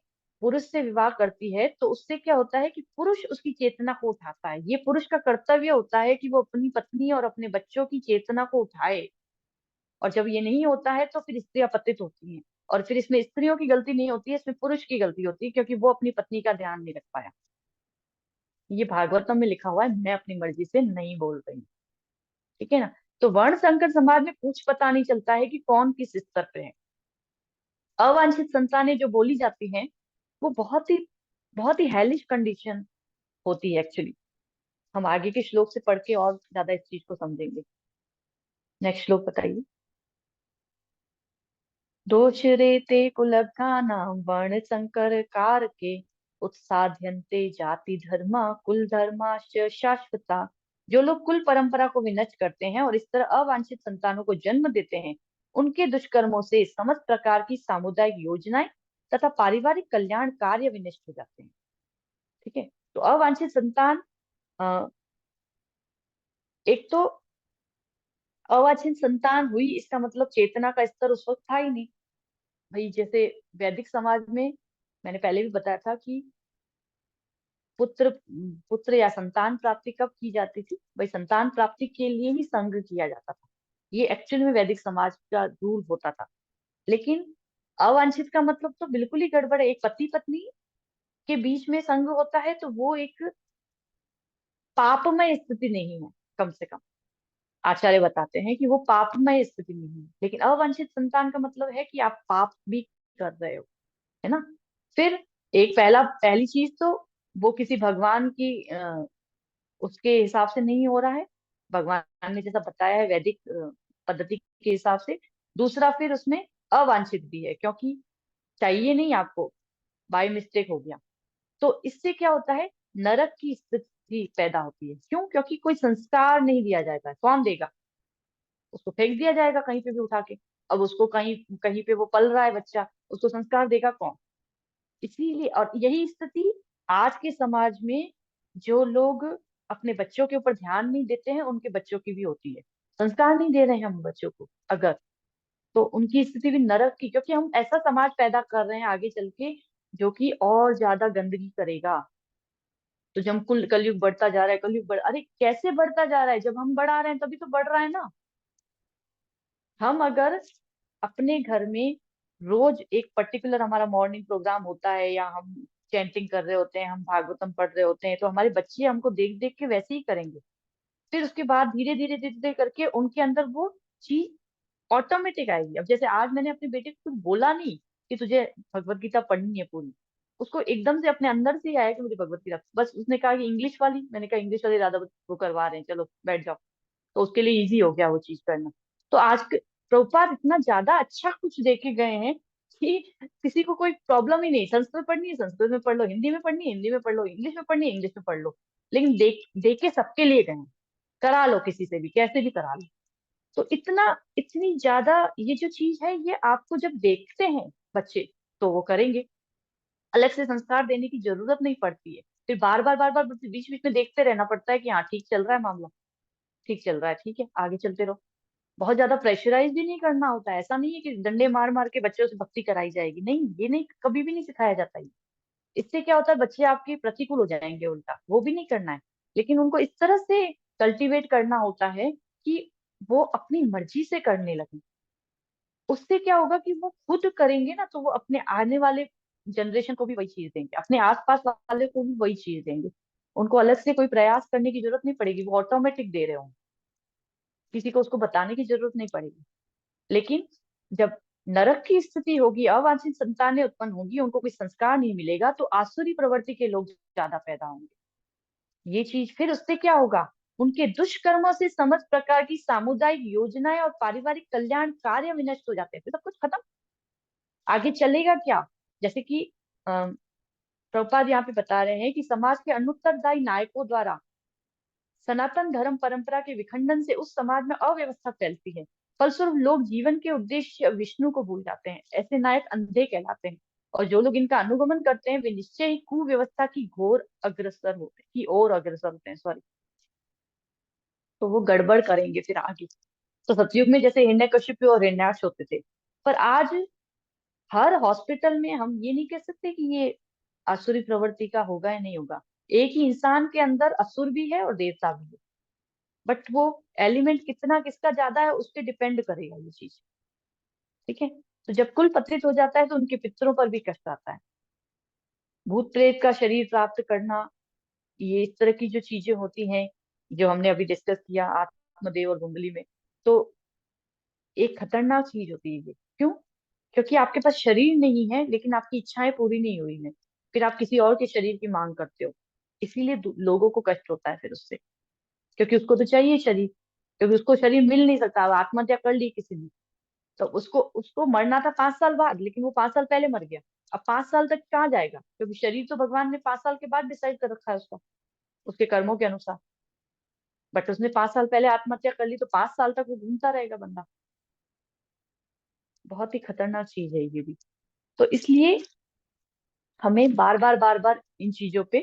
पुरुष से विवाह करती है तो उससे क्या होता है कि पुरुष उसकी चेतना को उठाता है। ये पुरुष का कर्तव्य होता है कि वो अपनी पत्नी और अपने बच्चों की चेतना को उठाए। और जब ये नहीं होता है तो फिर स्त्रियां पतित होती हैं। और फिर इसमें स्त्रियों की गलती नहीं होती है, इसमें पुरुष की गलती होती है, क्योंकि वो अपनी पत्नी का ध्यान नहीं रख पाया। ये भागवतम में लिखा हुआ है, मैं अपनी मर्जी से नहीं बोल रही हूँ। ठीक है ना। तो वर्ण संकर समाज में कुछ पता नहीं चलता है कि कौन किस स्तर पे है। अवांछित संतानें जो बोली जाती हैं वो बहुत ही हेलिश कंडीशन होती है एक्चुअली। हम आगे के श्लोक से पढ़ के और ज्यादा इस चीज को समझेंगे। नेक्स्ट श्लोक बताइए। दोष रेते कुलघ्नानां वर्ण संकर कारके उत्साध्यन्ते जाति धर्मा कुल धर्माश्च शाश्वता। जो लोग कुल परंपरा को विनष्ट करते हैं और इस तरह अवांछित संतानों को जन्म देते हैं, उनके दुष्कर्मों से समस्त प्रकार की सामुदायिक योजनाएं तथा पारिवारिक कल्याण कार्य विनष्ट हो जाते हैं। ठीक है। तो अवांछित संतान, अ, एक तो अवांछित संतान हुई इसका मतलब चेतना का स्तर उस वक्त था ही नहीं। भाई जैसे वैदिक समाज में मैंने पहले भी बताया था कि पुत्र पुत्र या संतान प्राप्ति कब की जाती थी, भाई संतान प्राप्ति के लिए ही संघ किया जाता था। ये एक्चुअल में वैदिक समाज का रूल होता था। लेकिन अवांछित का मतलब तो बिल्कुल ही गड़बड़ है। एक पति पत्नी के बीच में संघ होता है तो वो एक पापमय स्थिति नहीं है, कम से कम आचार्य बताते हैं कि वो पापमय स्थिति नहीं है। लेकिन अवांछित संतान का मतलब है कि आप पाप भी कर रहे हो, है ना। फिर एक पहली चीज तो वो किसी भगवान की उसके हिसाब से नहीं हो रहा है, भगवान ने जैसा बताया है वैदिक पद्धति के हिसाब से। दूसरा फिर उसमें अवांछित भी है, क्योंकि चाहिए नहीं आपको, बाय मिस्टेक हो गया। तो इससे क्या होता है, नरक की स्थिति पैदा होती है। क्यों? क्योंकि कोई संस्कार नहीं दिया जाता है। कौन देगा? उसको फेंक दिया जाएगा कहीं पे भी उठा के। अब उसको कहीं कहीं पे वो पल रहा है बच्चा, उसको संस्कार देगा कौन? इसीलिए, और यही स्थिति आज के समाज में जो लोग अपने बच्चों के ऊपर ध्यान नहीं देते हैं उनके बच्चों की भी होती है। संस्कार नहीं दे रहे हैं हम बच्चों को अगर, तो उनकी स्थिति भी नरक की, क्योंकि हम ऐसा समाज पैदा कर रहे हैं आगे चल के जो कि और ज्यादा गंदगी करेगा। तो जब कुल कलयुग बढ़ता जा रहा है, अरे कैसे बढ़ता जा रहा है? जब हम बढ़ा रहे हैं तभी तो बढ़ रहा है ना। हम अगर अपने घर में रोज एक पर्टिकुलर हमारा मॉर्निंग प्रोग्राम होता है या हम चैंटिंग कर रहे होते हैं, हम भागवतम पढ़ रहे होते हैं, तो हमारे बच्चे हमको देख देख के वैसे ही करेंगे। फिर उसके बाद धीरे धीरे करके उनके अंदर वो चीज ऑटोमेटिक आएगी। अब जैसे आज मैंने अपने बेटे को कुछ बोला नहीं कि तुझे भगवत गीता पढ़नी है पूरी, उसको एकदम से अपने अंदर से ही आया कि मुझे भगवत गीता, बस उसने कहा कि इंग्लिश वाली, मैंने कहा इंग्लिश वाली राधा वो करवा रहे हैं, चलो बैठ जाओ। तो उसके लिए इजी हो गया वो चीज करना। तो आज प्रभुपाद इतना ज्यादा अच्छा कुछ देके गए हैं कि किसी को कोई प्रॉब्लम ही नहीं। संस्कृत पढ़नी है संस्कृत में पढ़ लो, हिंदी में पढ़नी है हिंदी में पढ़ लो, इंग्लिश में पढ़नी है इंग्लिश में पढ़ लो। लेकिन देख के सबके लिए गए हैं। करा लो किसी से भी, कैसे भी करा लो। तो इतनी ज्यादा ये जो चीज है ये आपको जब देखते हैं बच्चे तो वो करेंगे। अलग से संस्कार देने की जरूरत नहीं पड़ती है। फिर बार बार बीच बीच में देखते रहना पड़ता है कि हाँ ठीक चल रहा है मामला, ठीक चल रहा है, ठीक है आगे चलते रहो। बहुत ज्यादा प्रेशराइज भी नहीं करना होता है। ऐसा नहीं है कि डंडे मार मार के बच्चों से भक्ति कराई जाएगी, नहीं, ये नहीं, कभी भी नहीं सिखाया जाता है। इससे क्या होता है, बच्चे आपके प्रतिकूल हो जाएंगे, उल्टा वो भी नहीं करना है। लेकिन उनको इस तरह से कल्टीवेट करना होता है कि वो अपनी मर्जी से करने लगे। उससे क्या होगा कि वो खुद करेंगे ना, तो वो अपने आने वाले जनरेशन को भी वही चीज देंगे, अपने आसपास वाले को भी वही चीज देंगे। उनको अलग से कोई प्रयास करने की जरूरत नहीं पड़ेगी, वो ऑटोमेटिक दे रहे होंगे, किसी को उसको बताने की जरूरत नहीं पड़ेगी। लेकिन जब नरक की स्थिति होगी, अवांछित संतानें उत्पन्न होंगी, उनको कोई संस्कार नहीं मिलेगा, तो आसुरी प्रवृत्ति के लोग ज्यादा पैदा होंगे। ये चीज फिर उससे क्या होगा, उनके दुष्कर्मों से समस्त प्रकार की सामुदायिक योजनाएं और पारिवारिक कल्याण कार्य विनष्ट हो जाते हैं, फिर सब कुछ खत्म। आगे चलेगा क्या, जैसे कि प्रभुपाद यहाँ पे बता रहे हैं कि समाज के अनुत्तरदायी नायकों द्वारा सनातन धर्म परंपरा के विखंडन से उस समाज में अव्यवस्था फैलती है। फलस्वरूप लोग जीवन के उद्देश्य विष्णु को भूल जाते हैं। ऐसे नायक अंधे कहलाते हैं, और जो लोग इनका अनुगमन करते हैं वे निश्चय ही कुव्यवस्था की घोर अग्रसर होते हैं, की ओर अग्रसर होते हैं, सॉरी। तो वो गड़बड़ करेंगे फिर आगे। तो सतयुग में जैसे हिरण्यकशिपु और हिरण्याक्ष होते थे, पर आज हर हॉस्पिटल में हम ये नहीं कह सकते कि ये आसुरी प्रवृत्ति का होगा या नहीं होगा। एक ही इंसान के अंदर असुर भी है और देवता भी है, बट वो एलिमेंट कितना किसका ज्यादा है उस पर डिपेंड करेगा ये चीज। ठीक है। तो जब कुल पतित हो जाता है तो उनके पितरों पर भी कष्ट आता है। भूत प्रेत का शरीर प्राप्त करना, ये इस तरह की जो चीजें होती हैं, जो हमने अभी डिस्कस किया आत्मदेव और कुंडली में, तो एक खतरनाक चीज होती है ये। क्यों? क्योंकि आपके पास शरीर नहीं है, लेकिन आपकी इच्छाएं पूरी नहीं हुई हैं, फिर आप किसी और के शरीर की मांग करते हो। इसीलिए लोगों को कष्ट होता है फिर उससे, क्योंकि उसको तो चाहिए शरीर, क्योंकि उसको शरीर मिल नहीं सकता। अब आत्महत्या कर ली किसी ने, तो उसको उसको मरना था 5 साल बाद, लेकिन वो 5 साल पहले मर गया। अब 5 साल तक कहाँ जाएगा, क्योंकि शरीर तो भगवान ने 5 साल के बाद डिसाइड कर रखा है उसका, उसके कर्मों के अनुसार। बट उसने 5 साल पहले आत्महत्या कर ली, तो 5 साल तक वो घूमता रहेगा बंदा। बहुत ही खतरनाक चीज है ये भी। तो इसलिए हमें बार बार इन चीजों पे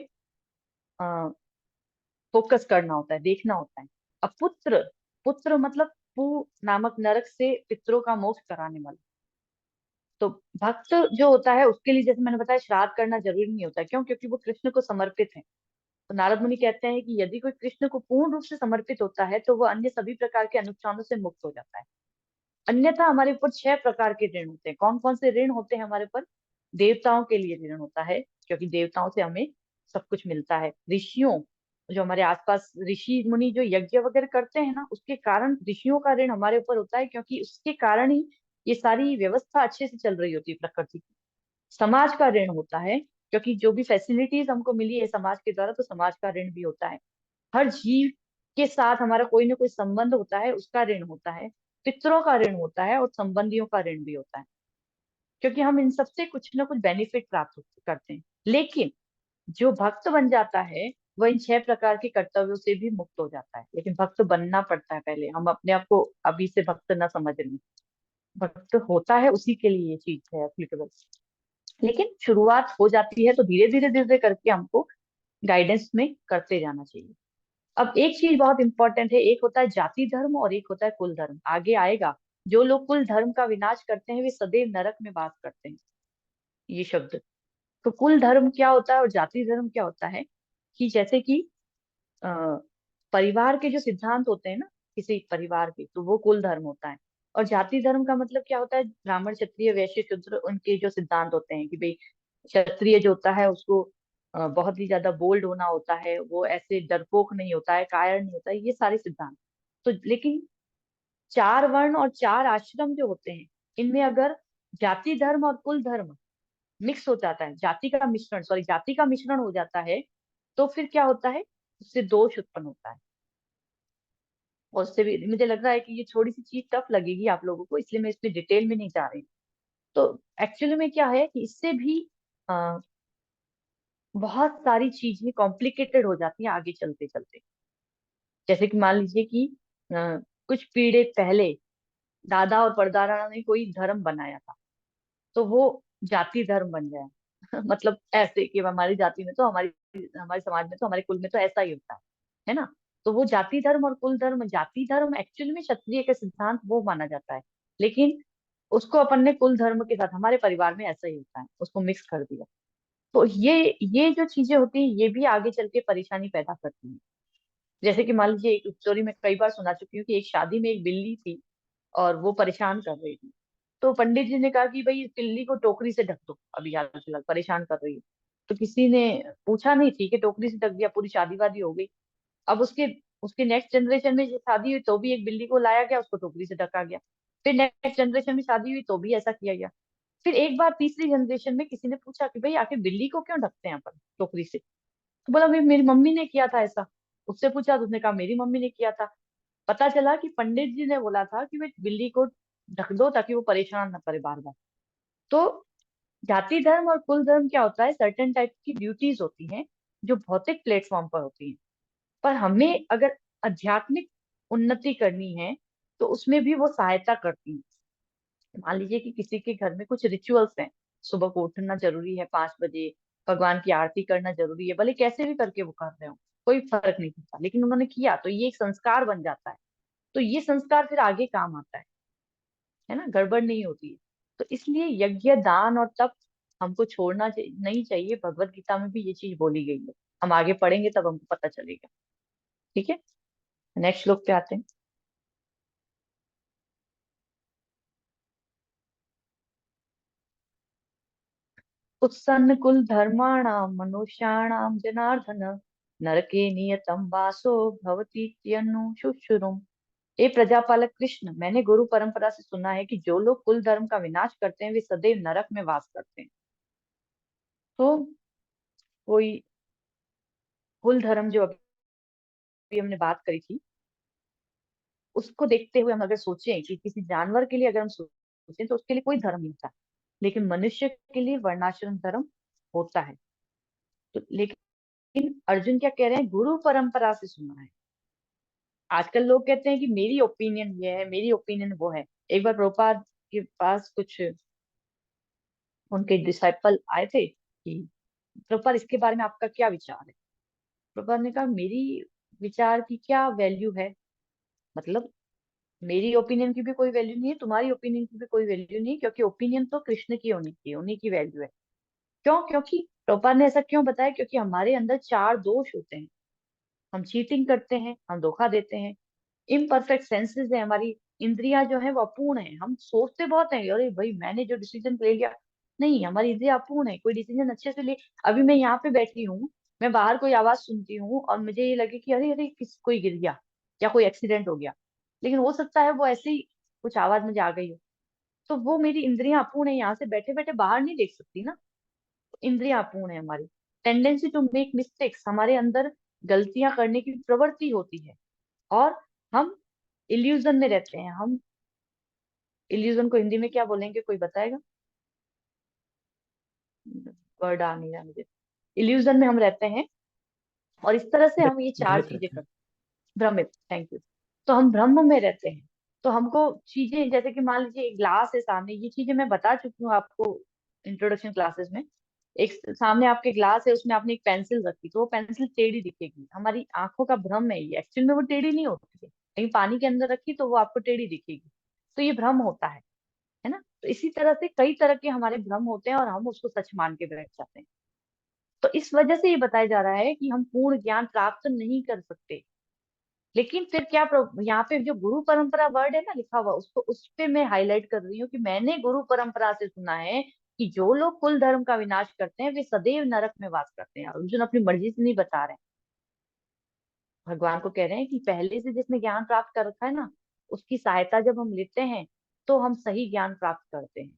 फोकस करना होता है, देखना होता है। अब पुत्र, पुत्र मतलब पू नामक नरक से पितरों का मोक्ष कराने वाला। तो भक्त जो होता है उसके लिए, जैसे मैंने बताया, श्राद्ध करना जरूरी नहीं होता। क्यों? क्योंकि वो कृष्ण को समर्पित है। तो नारद मुनि कहते हैं कि यदि कोई कृष्ण को पूर्ण रूप से समर्पित होता है तो वो अन्य सभी प्रकार के अनुष्ठानों से मुक्त हो जाता है। अन्यथा हमारे ऊपर 6 प्रकार के ऋण होते हैं। कौन कौन से ऋण होते हैं हमारे ऊपर? देवताओं के लिए ऋण होता है, क्योंकि देवताओं से हमें सब कुछ मिलता है। ऋषियों, जो हमारे आसपास ऋषि मुनि जो यज्ञ वगैरह करते हैं ना, उसके कारण ऋषियों का ऋण हमारे ऊपर होता है, क्योंकि उसके कारण ही ये सारी व्यवस्था अच्छे से चल रही होती है प्रकृति की। समाज का ऋण होता है, क्योंकि जो भी फैसिलिटीज हमको मिली है समाज के द्वारा, तो समाज का ऋण भी होता है। हर जीव के साथ हमारा कोई ना कोई संबंध होता है, उसका ऋण होता है। पितरों का ऋण होता है, और संबंधियों का ऋण भी होता है, क्योंकि हम इन सबसे कुछ ना कुछ बेनिफिट प्राप्त करते हैं। लेकिन जो भक्त बन जाता है वह इन 6 प्रकार के कर्तव्यों से भी मुक्त हो जाता है। लेकिन भक्त बनना पड़ता है पहले, हम अपने आप को अभी से भक्त ना समझ लें। भक्त होता है उसी के लिए ये चीज है एप्लीकेबल। लेकिन शुरुआत हो जाती है तो धीरे धीरे करके हमको गाइडेंस में करते जाना चाहिए। अब एक चीज बहुत इंपॉर्टेंट है, एक होता है जाति धर्म और एक होता है कुल धर्म। आगे आएगा, जो लोग कुल धर्म का विनाश करते हैं वे सदैव नरक में वास करते हैं, ये शब्द। तो कुल धर्म क्या होता है और जाति धर्म क्या होता है, कि जैसे कि अ, परिवार के जो सिद्धांत होते हैं ना, किसी परिवार के, तो वो कुल धर्म होता है। और जाति धर्म का मतलब क्या होता है? ब्राह्मण क्षत्रिय वैश्य शूद्र, उनके जो सिद्धांत होते हैं कि भाई क्षत्रिय जो होता है उसको बहुत ही ज्यादा बोल्ड होना होता है, वो ऐसे डरपोक नहीं होता है, कायर नहीं होता है, ये सारे सिद्धांत। तो लेकिन 4 वर्ण और 4 आश्रम जो होते हैं, इनमें अगर जाति धर्म और कुल धर्म मिक्स हो जाता है, जाति का मिश्रण, सॉरी, जाति का मिश्रण हो जाता है, तो फिर क्या होता है? उससे दोष उत्पन्न होता है। और उससे भी मुझे लग रहा है कि ये थोड़ी सी चीज टफ लगेगी आप लोगों को, इसलिए मैं इसमें डिटेल में नहीं जा रही। तो एक्चुअली में क्या है कि इससे भी आ, बहुत सारी चीजें कॉम्प्लिकेटेड हो जाती हैं आगे चलते चलते। जैसे कि मान लीजिए कि कुछ पीढ़ी पहले दादा और परदादा ने कोई धर्म बनाया था, तो वो जाति धर्म बन जाए मतलब ऐसे कि हमारी जाति में तो, हमारी हमारे समाज में तो, हमारे कुल में तो ऐसा ही होता है ना। तो वो जाति धर्म और कुल धर्म, जाति धर्म एक्चुअली में क्षत्रिय के सिद्धांत वो माना जाता है, लेकिन उसको अपन ने कुल धर्म के साथ, हमारे परिवार में ऐसा ही होता है, उसको मिक्स कर दिया। तो ये जो चीजें होती हैं ये भी आगे चल के परेशानी पैदा करती हैं। जैसे कि मान लीजिए, एक स्टोरी में कई बार सुना चुकी हूँ कि एक शादी में एक बिल्ली थी और वो परेशान कर रही थी। तो पंडित जी ने कहा कि भाई इस बिल्ली को टोकरी से ढक दो, अभी हाल फिलहाल परेशान कर रही है। तो किसी ने पूछा नहीं, ठीक है टोकरी से ढक दिया, पूरी शादी वादी हो गई। अब उसके उसके नेक्स्ट जनरेशन में शादी हुई तो भी एक बिल्ली को लाया गया, उसको टोकरी से ढका गया। फिर नेक्स्ट जनरेशन में शादी हुई तो भी ऐसा किया गया। फिर एक बार तीसरी जनरेशन में किसी ने पूछा कि भाई आखिर बिल्ली को क्यों ढकते हैं अपन टोकरी से? तो बोला भाई मेरी मम्मी ने किया था ऐसा। उससे पूछा तो उसने कहा मेरी मम्मी ने किया था। पता चला कि पंडित जी ने बोला था कि भाई बिल्ली को ढक दो ताकि वो परेशान ना करे बार बार। तो जाति धर्म और कुल धर्म क्या होता है, सर्टेन टाइप की ड्यूटीज होती हैं जो भौतिक प्लेटफॉर्म पर होती हैं। पर हमें अगर आध्यात्मिक उन्नति करनी है तो उसमें भी वो सहायता करती हैं। मान लीजिए कि किसी के घर में कुछ रिचुअल्स हैं, सुबह को उठना जरूरी है 5 बजे, भगवान की आरती करना जरूरी है, भले कैसे भी करके वो कर रहे हो, कोई फर्क नहीं पड़ता, लेकिन उन्होंने किया तो ये एक संस्कार बन जाता है। तो ये संस्कार फिर आगे काम आता है ना, गड़बड़ नहीं होती है। तो इसलिए यज्ञ दान और तप हमको छोड़ना नहीं चाहिए। भगवत गीता में भी ये चीज बोली गई है। हम आगे पढ़ेंगे तब हमको पता चलेगा। ठीक है, नेक्स्ट श्लोक पे आते हैं। उत्सन्न कुल धर्माणाम मनुष्याणाम जनार्दन नरके नियतम वासो भवतीत्यनु शुश्रुम। हे प्रजापालक कृष्ण, मैंने गुरु परंपरा से सुना है कि जो लोग कुल धर्म का विनाश करते हैं वे सदैव नरक में वास करते हैं। तो कोई कुल धर्म जो अभी हमने बात करी थी, उसको देखते हुए हम अगर सोचें कि किसी जानवर के लिए अगर हम सोचें तो उसके लिए कोई धर्म नहीं था, लेकिन मनुष्य के लिए वर्णाश्रम धर्म होता है। तो लेकिन अर्जुन क्या कह रहे हैं, गुरु परंपरा से सुना है। आजकल लोग कहते हैं कि मेरी ओपिनियन ये है, मेरी ओपिनियन वो है। एक बार प्रभुपाद के पास कुछ उनके डिसाइपल आए थे कि प्रभुपाद इसके बारे में आपका क्या विचार है। प्रभुपाद ने कहा मेरी विचार की क्या वैल्यू है, मतलब मेरी ओपिनियन की भी कोई वैल्यू नहीं है, तुम्हारी ओपिनियन की भी कोई वैल्यू नहीं है, क्योंकि ओपिनियन तो कृष्ण की होनी चाहिए, उन्हीं की वैल्यू है। क्यों? क्योंकि प्रभुपाद ने ऐसा क्यों बताया, क्योंकि हमारे अंदर 4 दोष होते हैं। हम चीटिंग करते हैं, हम धोखा देते हैं, इम्परफेक्ट सेंसेस है, हमारी इंद्रियां जो है वो अपूर्ण है। हम सोचते बहुत हैं, अरे भाई मैंने जो डिसीजन ले लिया, नहीं, हमारी इंद्रियां अपूर्ण है, कोई डिसीजन अच्छे से ले। अभी मैं यहाँ पे बैठी हूँ, मैं बाहर कोई आवाज सुनती हूँ और मुझे ये लगे कि अरे अरे कोई गिर गया या कोई एक्सीडेंट हो गया, लेकिन हो सकता है वो ऐसे ही कुछ आवाज मुझे आ गई हो। तो वो मेरी इंद्रियां अपूर्ण है, यहाँ से बैठे बैठे बाहर नहीं देख सकती ना। इंद्रियां अपूर्ण है हमारी। टेंडेंसी टू मेक मिस्टेक्स, हमारे अंदर गलतियां करने की प्रवृत्ति होती है। और हम इल्यूजन में रहते हैं। हम इल्यूजन को हिंदी में क्या बोलेंगे, कोई बताएगा? वर्ड आ नहीं रहा मुझे। इल्यूजन में हम रहते हैं और इस तरह से हम ये चार भ्रमित चीजें रहते हैं। करते हैं। भ्रमित, थैंक यू। तो हम भ्रम में रहते हैं। तो हमको चीजें, जैसे कि मान लीजिए एक ग्लास है सामने, ये चीजें मैं बता चुकी हूँ आपको इंट्रोडक्शन क्लासेस में। एक सामने आपके ग्लास है, उसमें आपने एक पेंसिल रखी तो वो पेंसिल टेढ़ी दिखेगी, हमारी आंखों का भ्रम है, ये एक्चुअल में वो टेढ़ी नहीं होती है, लेकिन पानी के अंदर रखी तो वो आपको टेढ़ी दिखेगी। तो ये भ्रम होता है ना। तो इसी तरह से कई तरह के हमारे भ्रम होते हैं और हम उसको सच मान के बैठ जाते हैं। तो इस वजह से ये बताया जा रहा है कि हम पूर्ण ज्ञान प्राप्त नहीं कर सकते। लेकिन फिर क्या यहाँ पे जो गुरु परंपरा वर्ड है ना लिखा हुआ, उसको उस पे मैं हाईलाइट कर रही हूँ कि मैंने गुरु परंपरा से सुना है कि जो लोग कुल धर्म का विनाश करते हैं वे सदैव नरक में वास करते हैं। अर्जुन अपनी मर्जी से नहीं बता रहे हैं, भगवान को कह रहे हैं कि पहले से जिसने ज्ञान प्राप्त कर रखा है ना, उसकी सहायता जब हम लेते हैं तो हम सही ज्ञान प्राप्त करते हैं।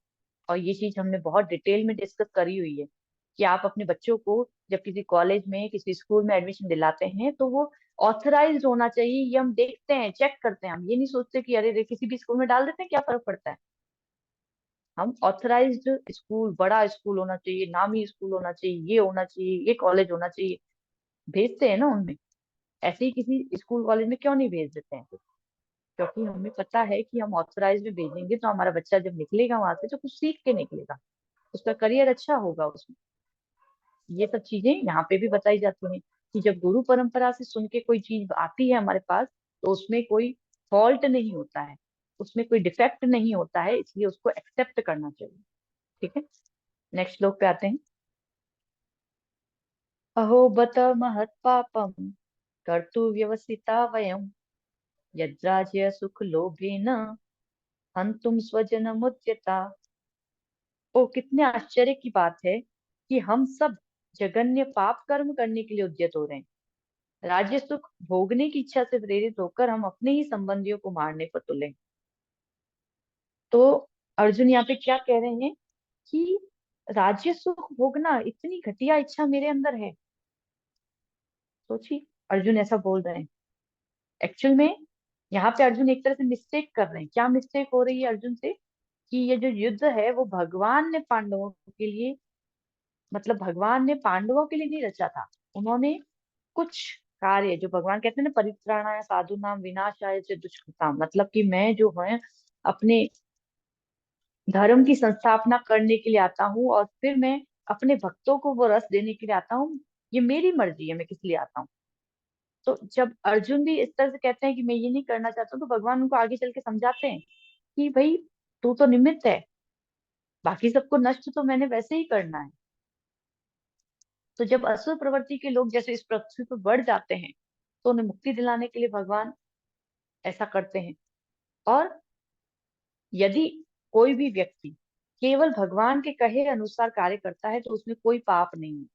और ये चीज हमने बहुत डिटेल में डिस्कस करी हुई है कि आप अपने बच्चों को जब किसी कॉलेज में किसी स्कूल में एडमिशन दिलाते हैं तो वो ऑथराइज्ड होना चाहिए। ये हम देखते हैं, चेक करते हैं, हम ये नहीं सोचते कि अरे रे किसी भी स्कूल में डाल देते हैं क्या फर्क पड़ता है। हम ऑथराइज्ड स्कूल, बड़ा स्कूल होना चाहिए, नामी स्कूल होना चाहिए, ये होना चाहिए, ये कॉलेज होना चाहिए, भेजते हैं ना उनमें। ऐसे ही किसी स्कूल कॉलेज में क्यों नहीं भेज देते हैं? क्योंकि हमें पता है कि हम ऑथराइज में भेजेंगे तो हमारा बच्चा जब निकलेगा वहां से तो कुछ सीख के निकलेगा, उसका करियर अच्छा होगा उसमें। ये सब चीजें यहाँ पे भी बताई जाती हैं कि जब गुरु परंपरा से सुन के कोई चीज आती है हमारे पास तो उसमें कोई फॉल्ट नहीं होता है, उसमें कोई डिफेक्ट नहीं होता है, इसलिए उसको एक्सेप्ट करना चाहिए। ठीक है, नेक्स्ट श्लोक पे आते हैं। अहो बत महत पापम कर्तुव्यवसिता वयं यद्राज्य सुख लोभेन हन्तुं स्वजनमुद्यता। ओ कितने आश्चर्य की बात है कि हम सब जघन्य पाप कर्म करने के लिए उद्यत हो रहे हैं। राज्य सुख भोगने की इच्छा से प्रेरित होकर हम अपने ही संबंधियों को मारने पर तुले हैं। तो अर्जुन यहाँ पे क्या कह रहे हैं कि राज्य सुख भोगना इतनी घटिया इच्छा मेरे अंदर है। सोचिए, अर्जुन ऐसा बोल रहे हैं। एक्चुअल में यहाँ पे अर्जुन एक तरह से मिस्टेक कर रहे हैं। क्या मिस्टेक हो रही है अर्जुन से कि ये जो युद्ध है वो भगवान ने पांडवों के लिए, मतलब भगवान ने पांडवों के लिए नहीं रचा था। उन्होंने कुछ कार्य, जो भगवान कहते हैं ना, परित्राणाय साधुनाम विनाशाय च दुष्कृताम, मतलब कि मैं जो है अपने धर्म की संस्थापना करने के लिए आता हूँ और फिर मैं अपने भक्तों को वो रस देने के लिए आता हूँ। ये मेरी मर्जी है, मैं किस लिए आता हूँ। तो जब अर्जुन भी इस तरह से कहते हैं कि मैं ये नहीं करना चाहता हूँ, तो भगवान उनको आगे चल के समझाते हैं कि भाई तू तो निमित्त है, बाकी सबको नष्ट तो मैंने वैसे ही करना है। तो जब असुर प्रवृत्ति के लोग जैसे इस पृथ्वी पर बढ़ जाते हैं, तो उन्हें मुक्ति दिलाने के लिए भगवान ऐसा करते हैं। और यदि कोई भी व्यक्ति केवल भगवान के कहे अनुसार कार्य करता है तो उसमें कोई पाप नहीं है।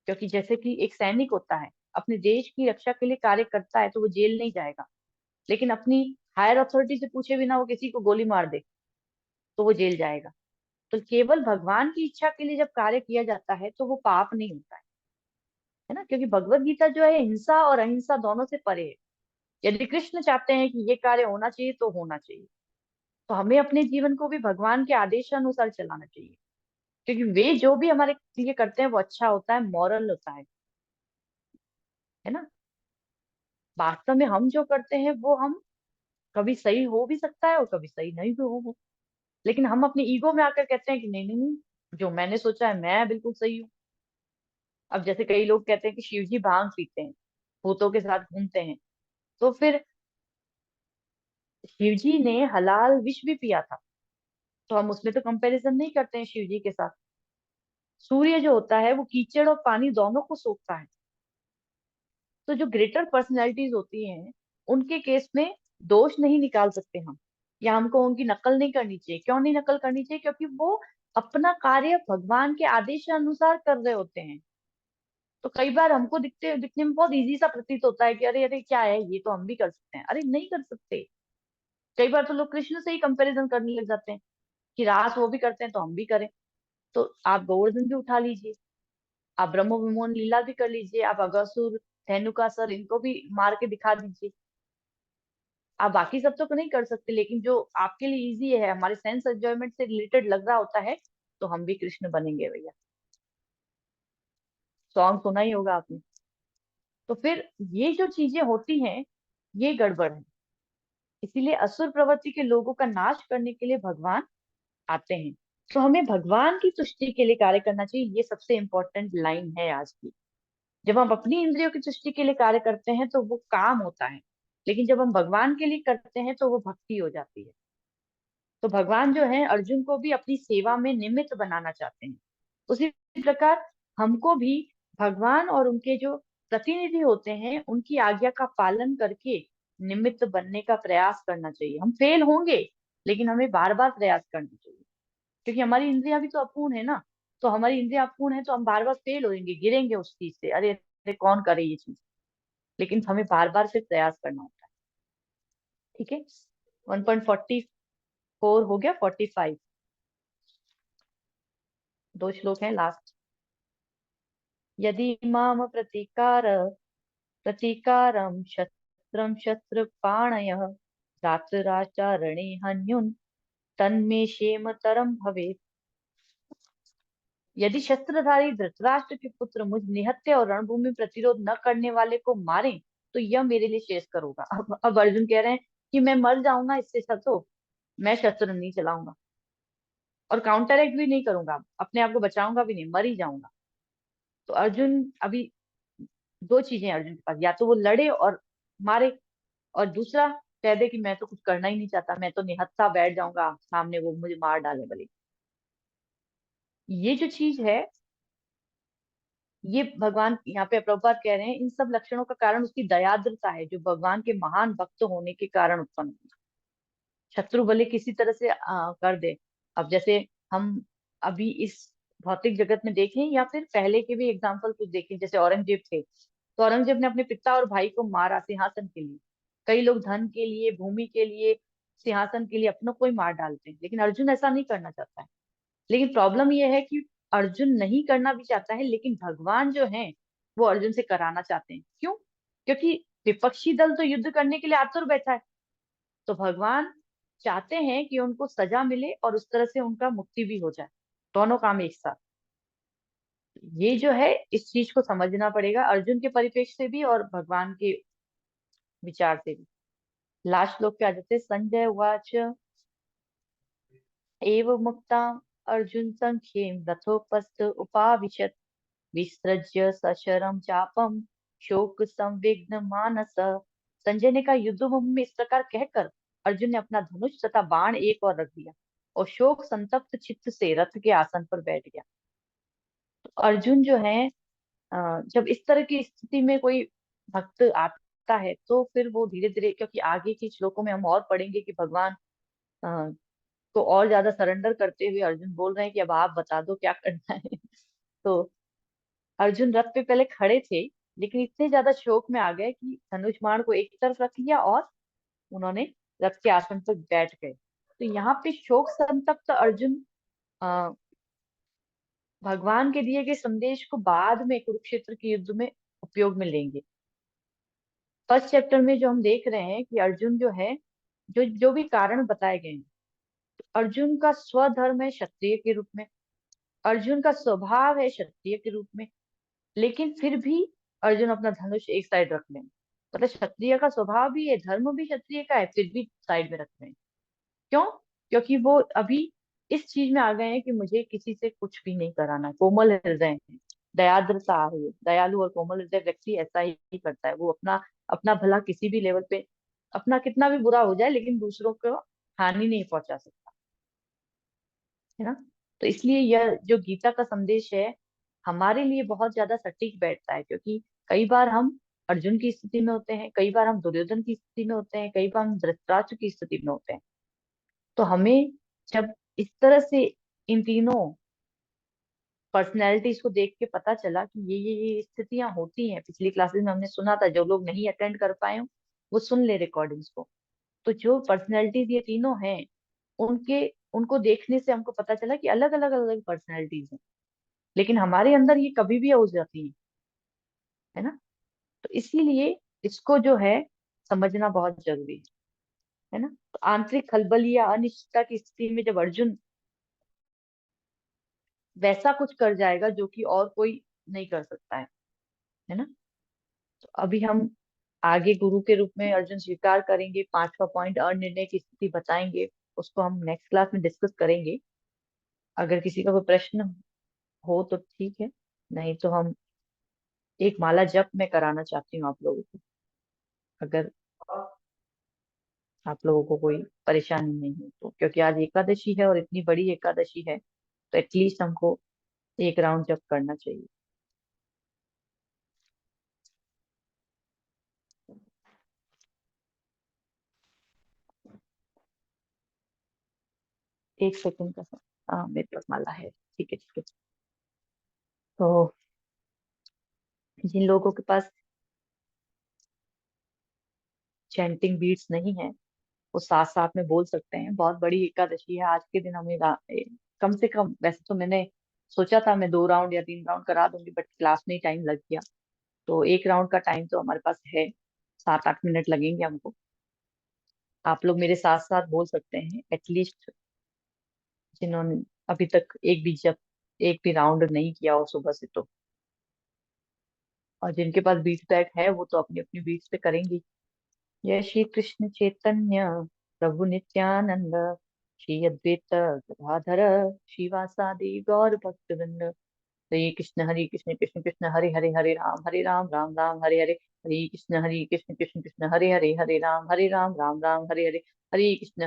क्योंकि जैसे कि एक सैनिक होता है, अपने देश की रक्षा के लिए कार्य करता है तो वो जेल नहीं जाएगा, लेकिन अपनी हायर अथॉरिटी से पूछे बिना वो किसी को गोली मार दे तो वो जेल जाएगा। तो केवल भगवान की इच्छा के लिए जब कार्य किया जाता है तो वो पाप नहीं होता है ना। क्योंकि भगवत गीता जो है हिंसा और अहिंसा दोनों से परे है। यदि कृष्ण चाहते हैं कि ये कार्य होना चाहिए तो होना चाहिए, तो हमें अपने जीवन को भी भगवान के आदेशानुसार चलाना चाहिए। क्योंकि वे जो भी हमारे लिए करते हैं वो अच्छा होता है, मॉरल होता है ना। वास्तव में हम जो करते हैं वो हम कभी सही हो भी सकता है और कभी सही नहीं भी हो। लेकिन हम अपने ईगो में आकर कहते हैं कि नहीं नहीं नहीं, जो मैंने सोचा है मैं बिल्कुल सही हूँ। अब जैसे कई लोग कहते हैं कि शिव जी भांग पीते हैं, भूतों के साथ घूमते हैं, तो फिर शिव जी ने हलाल विष भी पिया था, तो हम उसमें तो कंपैरिजन नहीं करते हैं शिव जी के साथ। सूर्य जो होता है वो कीचड़ और पानी दोनों को सोखता है। तो जो ग्रेटर पर्सनैलिटीज होती हैं उनके केस में दोष नहीं निकाल सकते हम, या हमको उनकी नकल नहीं करनी चाहिए। क्यों नहीं नकल करनी चाहिए? क्योंकि वो अपना कार्य भगवान के आदेश अनुसार कर रहे होते हैं। तो कई बार हमको दिखने में बहुत इजी सा प्रतीत होता है कि अरे अरे क्या है, ये तो हम भी कर सकते हैं। अरे नहीं कर सकते। कई बार तो लोग कृष्ण से ही कंपैरिजन करने लग जाते हैं कि रास वो भी करते हैं तो हम भी करें। तो आप गोवर्धन भी उठा लीजिए, आप ब्रह्म विमोहन लीला भी कर लीजिए, आप अगासुर, धेनुकासुर इनको भी मार के दिखा दीजिए। आप बाकी सब तो नहीं कर सकते, लेकिन जो आपके लिए इजी है, हमारे सेंस एंजॉयमेंट से रिलेटेड लग रहा होता है, तो हम भी कृष्ण बनेंगे भैया। सॉन्ग सुना ही होगा आपने। तो फिर ये जो चीजें होती हैं ये गड़बड़ है। इसीलिए असुर प्रवृत्ति के लोगों का नाश करने के लिए भगवान आते हैं। तो हमें भगवान की तुष्टि के लिए कार्य करना चाहिए, ये सबसे इंपॉर्टेंट लाइन है आज की। जब हम अपनी इंद्रियों की तुष्टि के लिए कार्य करते हैं तो वो काम होता है, लेकिन जब हम भगवान के लिए करते हैं तो वो भक्ति हो जाती है। तो भगवान जो है अर्जुन को भी अपनी सेवा में निमित्त बनाना चाहते हैं। उसी प्रकार हमको भी भगवान और उनके जो प्रतिनिधि होते हैं उनकी आज्ञा का पालन करके निमित्त बनने का प्रयास करना चाहिए। हम फेल होंगे, लेकिन हमें बार बार प्रयास करना चाहिए। क्योंकि हमारी इंद्रियां भी तो अपूर्ण है ना। तो हमारी इंद्रियां अपूर्ण है तो हम बार बार फेल होंगे, गिरेंगे उस चीज से, अरे अरे कौन करे ये चीज। लेकिन हमें बार बार से प्रयास करना होता है। ठीक है, 1.44 हो गया, 45 दो श्लोक हैं लास्ट। यदि माम प्रतीकारं शस्त्रं शस्त्रपाणयः धातराचारणे हन्युन् तन्मे क्षेमतरम भवेत्। यदि शस्त्रधारी धृतराष्ट्र के पुत्र मुझ निहत्थे और रणभूमि में प्रतिरोध न करने वाले को मारें तो यह मेरे लिए श्रेष्ठ होगा। अब अर्जुन कह रहे हैं कि मैं मर जाऊंगा, इससे अच्छा तो मैं शस्त्र नहीं चलाऊंगा और काउंटर एक्ट भी नहीं करूंगा, अपने आप को बचाऊंगा भी नहीं, मर ही जाऊंगा। तो अर्जुन अभी दो चीजें हैं अर्जुन के पास, या तो वो लड़े और मारे, और दूसरा कह दे कि मैं तो कुछ करना ही नहीं चाहता, मैं तो निहत्था बैठ जाऊंगा सामने, वो मुझे मार डाले भले। ये जो चीज है ये भगवान यहाँ पे प्रभुपाद कह रहे हैं, इन सब लक्षणों का कारण उसकी दयाद्रता है, जो भगवान के महान भक्त होने के कारण उत्पन्न हुई। शत्रु भले किसी तरह से कर दे। अब जैसे हम अभी इस भौतिक जगत में देखें या फिर पहले के भी एग्जाम्पल कुछ देखें, जैसे औरंगजेब थे, तो औरंगजेब ने अपने पिता और भाई को मारा सिंहासन के लिए। कई लोग धन के लिए, भूमि के लिए, सिंहासन के लिए अपनों को ही मार डालते हैं, लेकिन अर्जुन ऐसा नहीं करना चाहता है। लेकिन प्रॉब्लम यह है कि अर्जुन नहीं करना भी चाहता है, लेकिन भगवान जो है वो अर्जुन से कराना चाहते हैं। क्यों? क्योंकि विपक्षी दल तो युद्ध करने के लिए आतुर बैठा है, तो भगवान चाहते हैं कि उनको सजा मिले और उस तरह से उनका मुक्ति भी हो जाए, दोनों काम एक साथ। ये जो है, इस चीज को समझना पड़ेगा अर्जुन के परिप्रेक्ष्य से भी और भगवान के विचार से भी। लास्ट श्लोक पे आ जाते हैं। संजय उवाच एव मुक्ता अर्जुन संख्येम रथोपस्थ उपाविशत् विसृज्य सशरम चापम शोक संविघ्न मानस। संजय ने कहा, युद्ध भूमि में इस प्रकार कहकर अर्जुन ने अपना धनुष तथा बाण एक और रख दिया और शोक संतप्त चित्त से रथ के आसन पर बैठ गया। तो अर्जुन जो है, जब इस तरह की स्थिति में कोई भक्त आता है तो फिर वो धीरे धीरे, क्योंकि आगे के श्लोकों में हम और पढ़ेंगे कि भगवान अ, को और ज्यादा सरेंडर करते हुए अर्जुन बोल रहे हैं कि अब आप बता दो क्या करना है। तो अर्जुन रथ पे पहले खड़े थे, लेकिन इतने ज्यादा शोक में आ गए कि धनुष बाण को एक तरफ रख लिया और उन्होंने रथ के आसन पर बैठ गए। तो यहाँ पे शोक संतप्त अर्जुन अ, भगवान के दिए गए संदेश को बाद में कुरुक्षेत्र के युद्ध में उपयोग में लेंगे। फर्स्ट चैप्टर में जो हम देख रहे हैं कि अर्जुन जो है, जो जो भी कारण बताए गए हैं, तो अर्जुन का स्वधर्म है क्षत्रिय के रूप में, अर्जुन का स्वभाव है क्षत्रिय के रूप में, लेकिन फिर भी अर्जुन अपना धनुष एक साइड रख लें। मतलब क्षत्रिय का स्वभाव भी है, धर्म भी क्षत्रिय का है, फिर भी साइड में रख लें। क्यों? क्योंकि वो अभी इस चीज में आ गए हैं कि मुझे किसी से कुछ भी नहीं कराना। कोमल हृदय है, दयाद्रता है, दयालु और कोमल हृदय व्यक्ति ऐसा ही करता है। वो अपना अपना भला किसी भी लेवल पे, अपना कितना भी बुरा हो जाए, लेकिन दूसरों को हानि नहीं पहुंचा सकता, है ना। तो इसलिए यह जो गीता का संदेश है हमारे लिए बहुत ज्यादा सटीक बैठता है, क्योंकि कई बार हम अर्जुन की स्थिति में होते हैं, कई बार हम दुर्योधन की स्थिति में होते हैं, कई बार हम धृतराष्ट्र की स्थिति में होते हैं। तो हमें जब इस तरह से इन तीनों पर्सनैलिटीज को देख के पता चला कि ये स्थितियां होती हैं। पिछली क्लासेस में हमने सुना था, जो लोग नहीं अटेंड कर पाए हों, वो सुन ले रिकॉर्डिंग्स को। तो जो पर्सनैलिटीज ये तीनों हैं, उनके उनको देखने से हमको पता चला कि अलग अलग अलग पर्सनैलिटीज हैं, लेकिन हमारे अंदर ये कभी भी हो जाती है ना। तो इसीलिए इसको जो है समझना बहुत जरूरी है ना। तो आंतरिक खलबल या अनिश्चितता की स्थिति में जब अर्जुन वैसा कुछ कर जाएगा जो कि और कोई नहीं कर सकता है ना। तो अभी हम आगे गुरु के रूप में अर्जुन स्वीकार करेंगे, पांचवा पॉइंट अनिर्णय की स्थिति बताएंगे, उसको हम नेक्स्ट क्लास में डिस्कस करेंगे। अगर किसी का कोई प्रश्न हो तो ठीक है, नहीं तो हम एक माला जप मैं कराना चाहती हूँ आप लोगों को, अगर आप लोगों को कोई परेशानी नहीं हो तो, क्योंकि आज एकादशी है और इतनी बड़ी एकादशी है, तो एटलीस्ट हमको एक राउंड जप करना चाहिए। एक सेकंड का हाँ, मेरे पास माला है, ठीक है ठीक है। तो जिन लोगों के पास चैंटिंग बीट्स नहीं है, वो साथ साथ में बोल सकते हैं। बहुत बड़ी एकादशी है आज के दिन, हमें कम से कम, वैसे तो मैंने सोचा था मैं 2 राउंड या 3 राउंड करा दूंगी, बट क्लास में ही टाइम लग गया। तो एक राउंड का टाइम तो हमारे पास है, 7-8 मिनट लगेंगे हमको। आप लोग मेरे साथ साथ बोल सकते हैं एटलीस्ट, जिन्होंने अभी तक एक भी राउंड नहीं किया हो सुबह से तो। और जिनके पास बीच बैग है वो तो अपनी अपनी बीच पे करेंगी। जय श्री कृष्ण चैतन्य प्रभु नित्यानंद, श्री अद्वैत गदाधर श्रीवासादि गौर भक्तवृंद। हरे कृष्ण कृष्ण कृष्ण हरे हरे, हरे राम राम राम हरे हरे। हरे कृष्ण कृष्ण कृष्ण हरे राम राम हरे हरे। हरे कृष्ण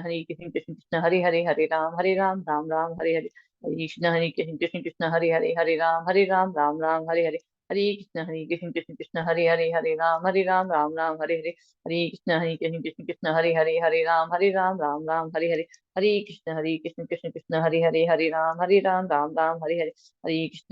कृष्ण कृष्ण हरे राम राम राम हरे हरे। हरे कृष्ण कृष्ण कृष्ण हरे राम राम राम हरे हरे। हरे कृष्ण कृष्ण कृष्ण हरे हरे, हरे राम राम राम हरे हरे, हरे कृष्ण कृष्ण हरे हरे, हरे राम राम हरे हरे, हरे कृष्ण कृष्ण कृष्ण हरे हरे, हरे राम राम राम हरे हरे, हरे कृष्ण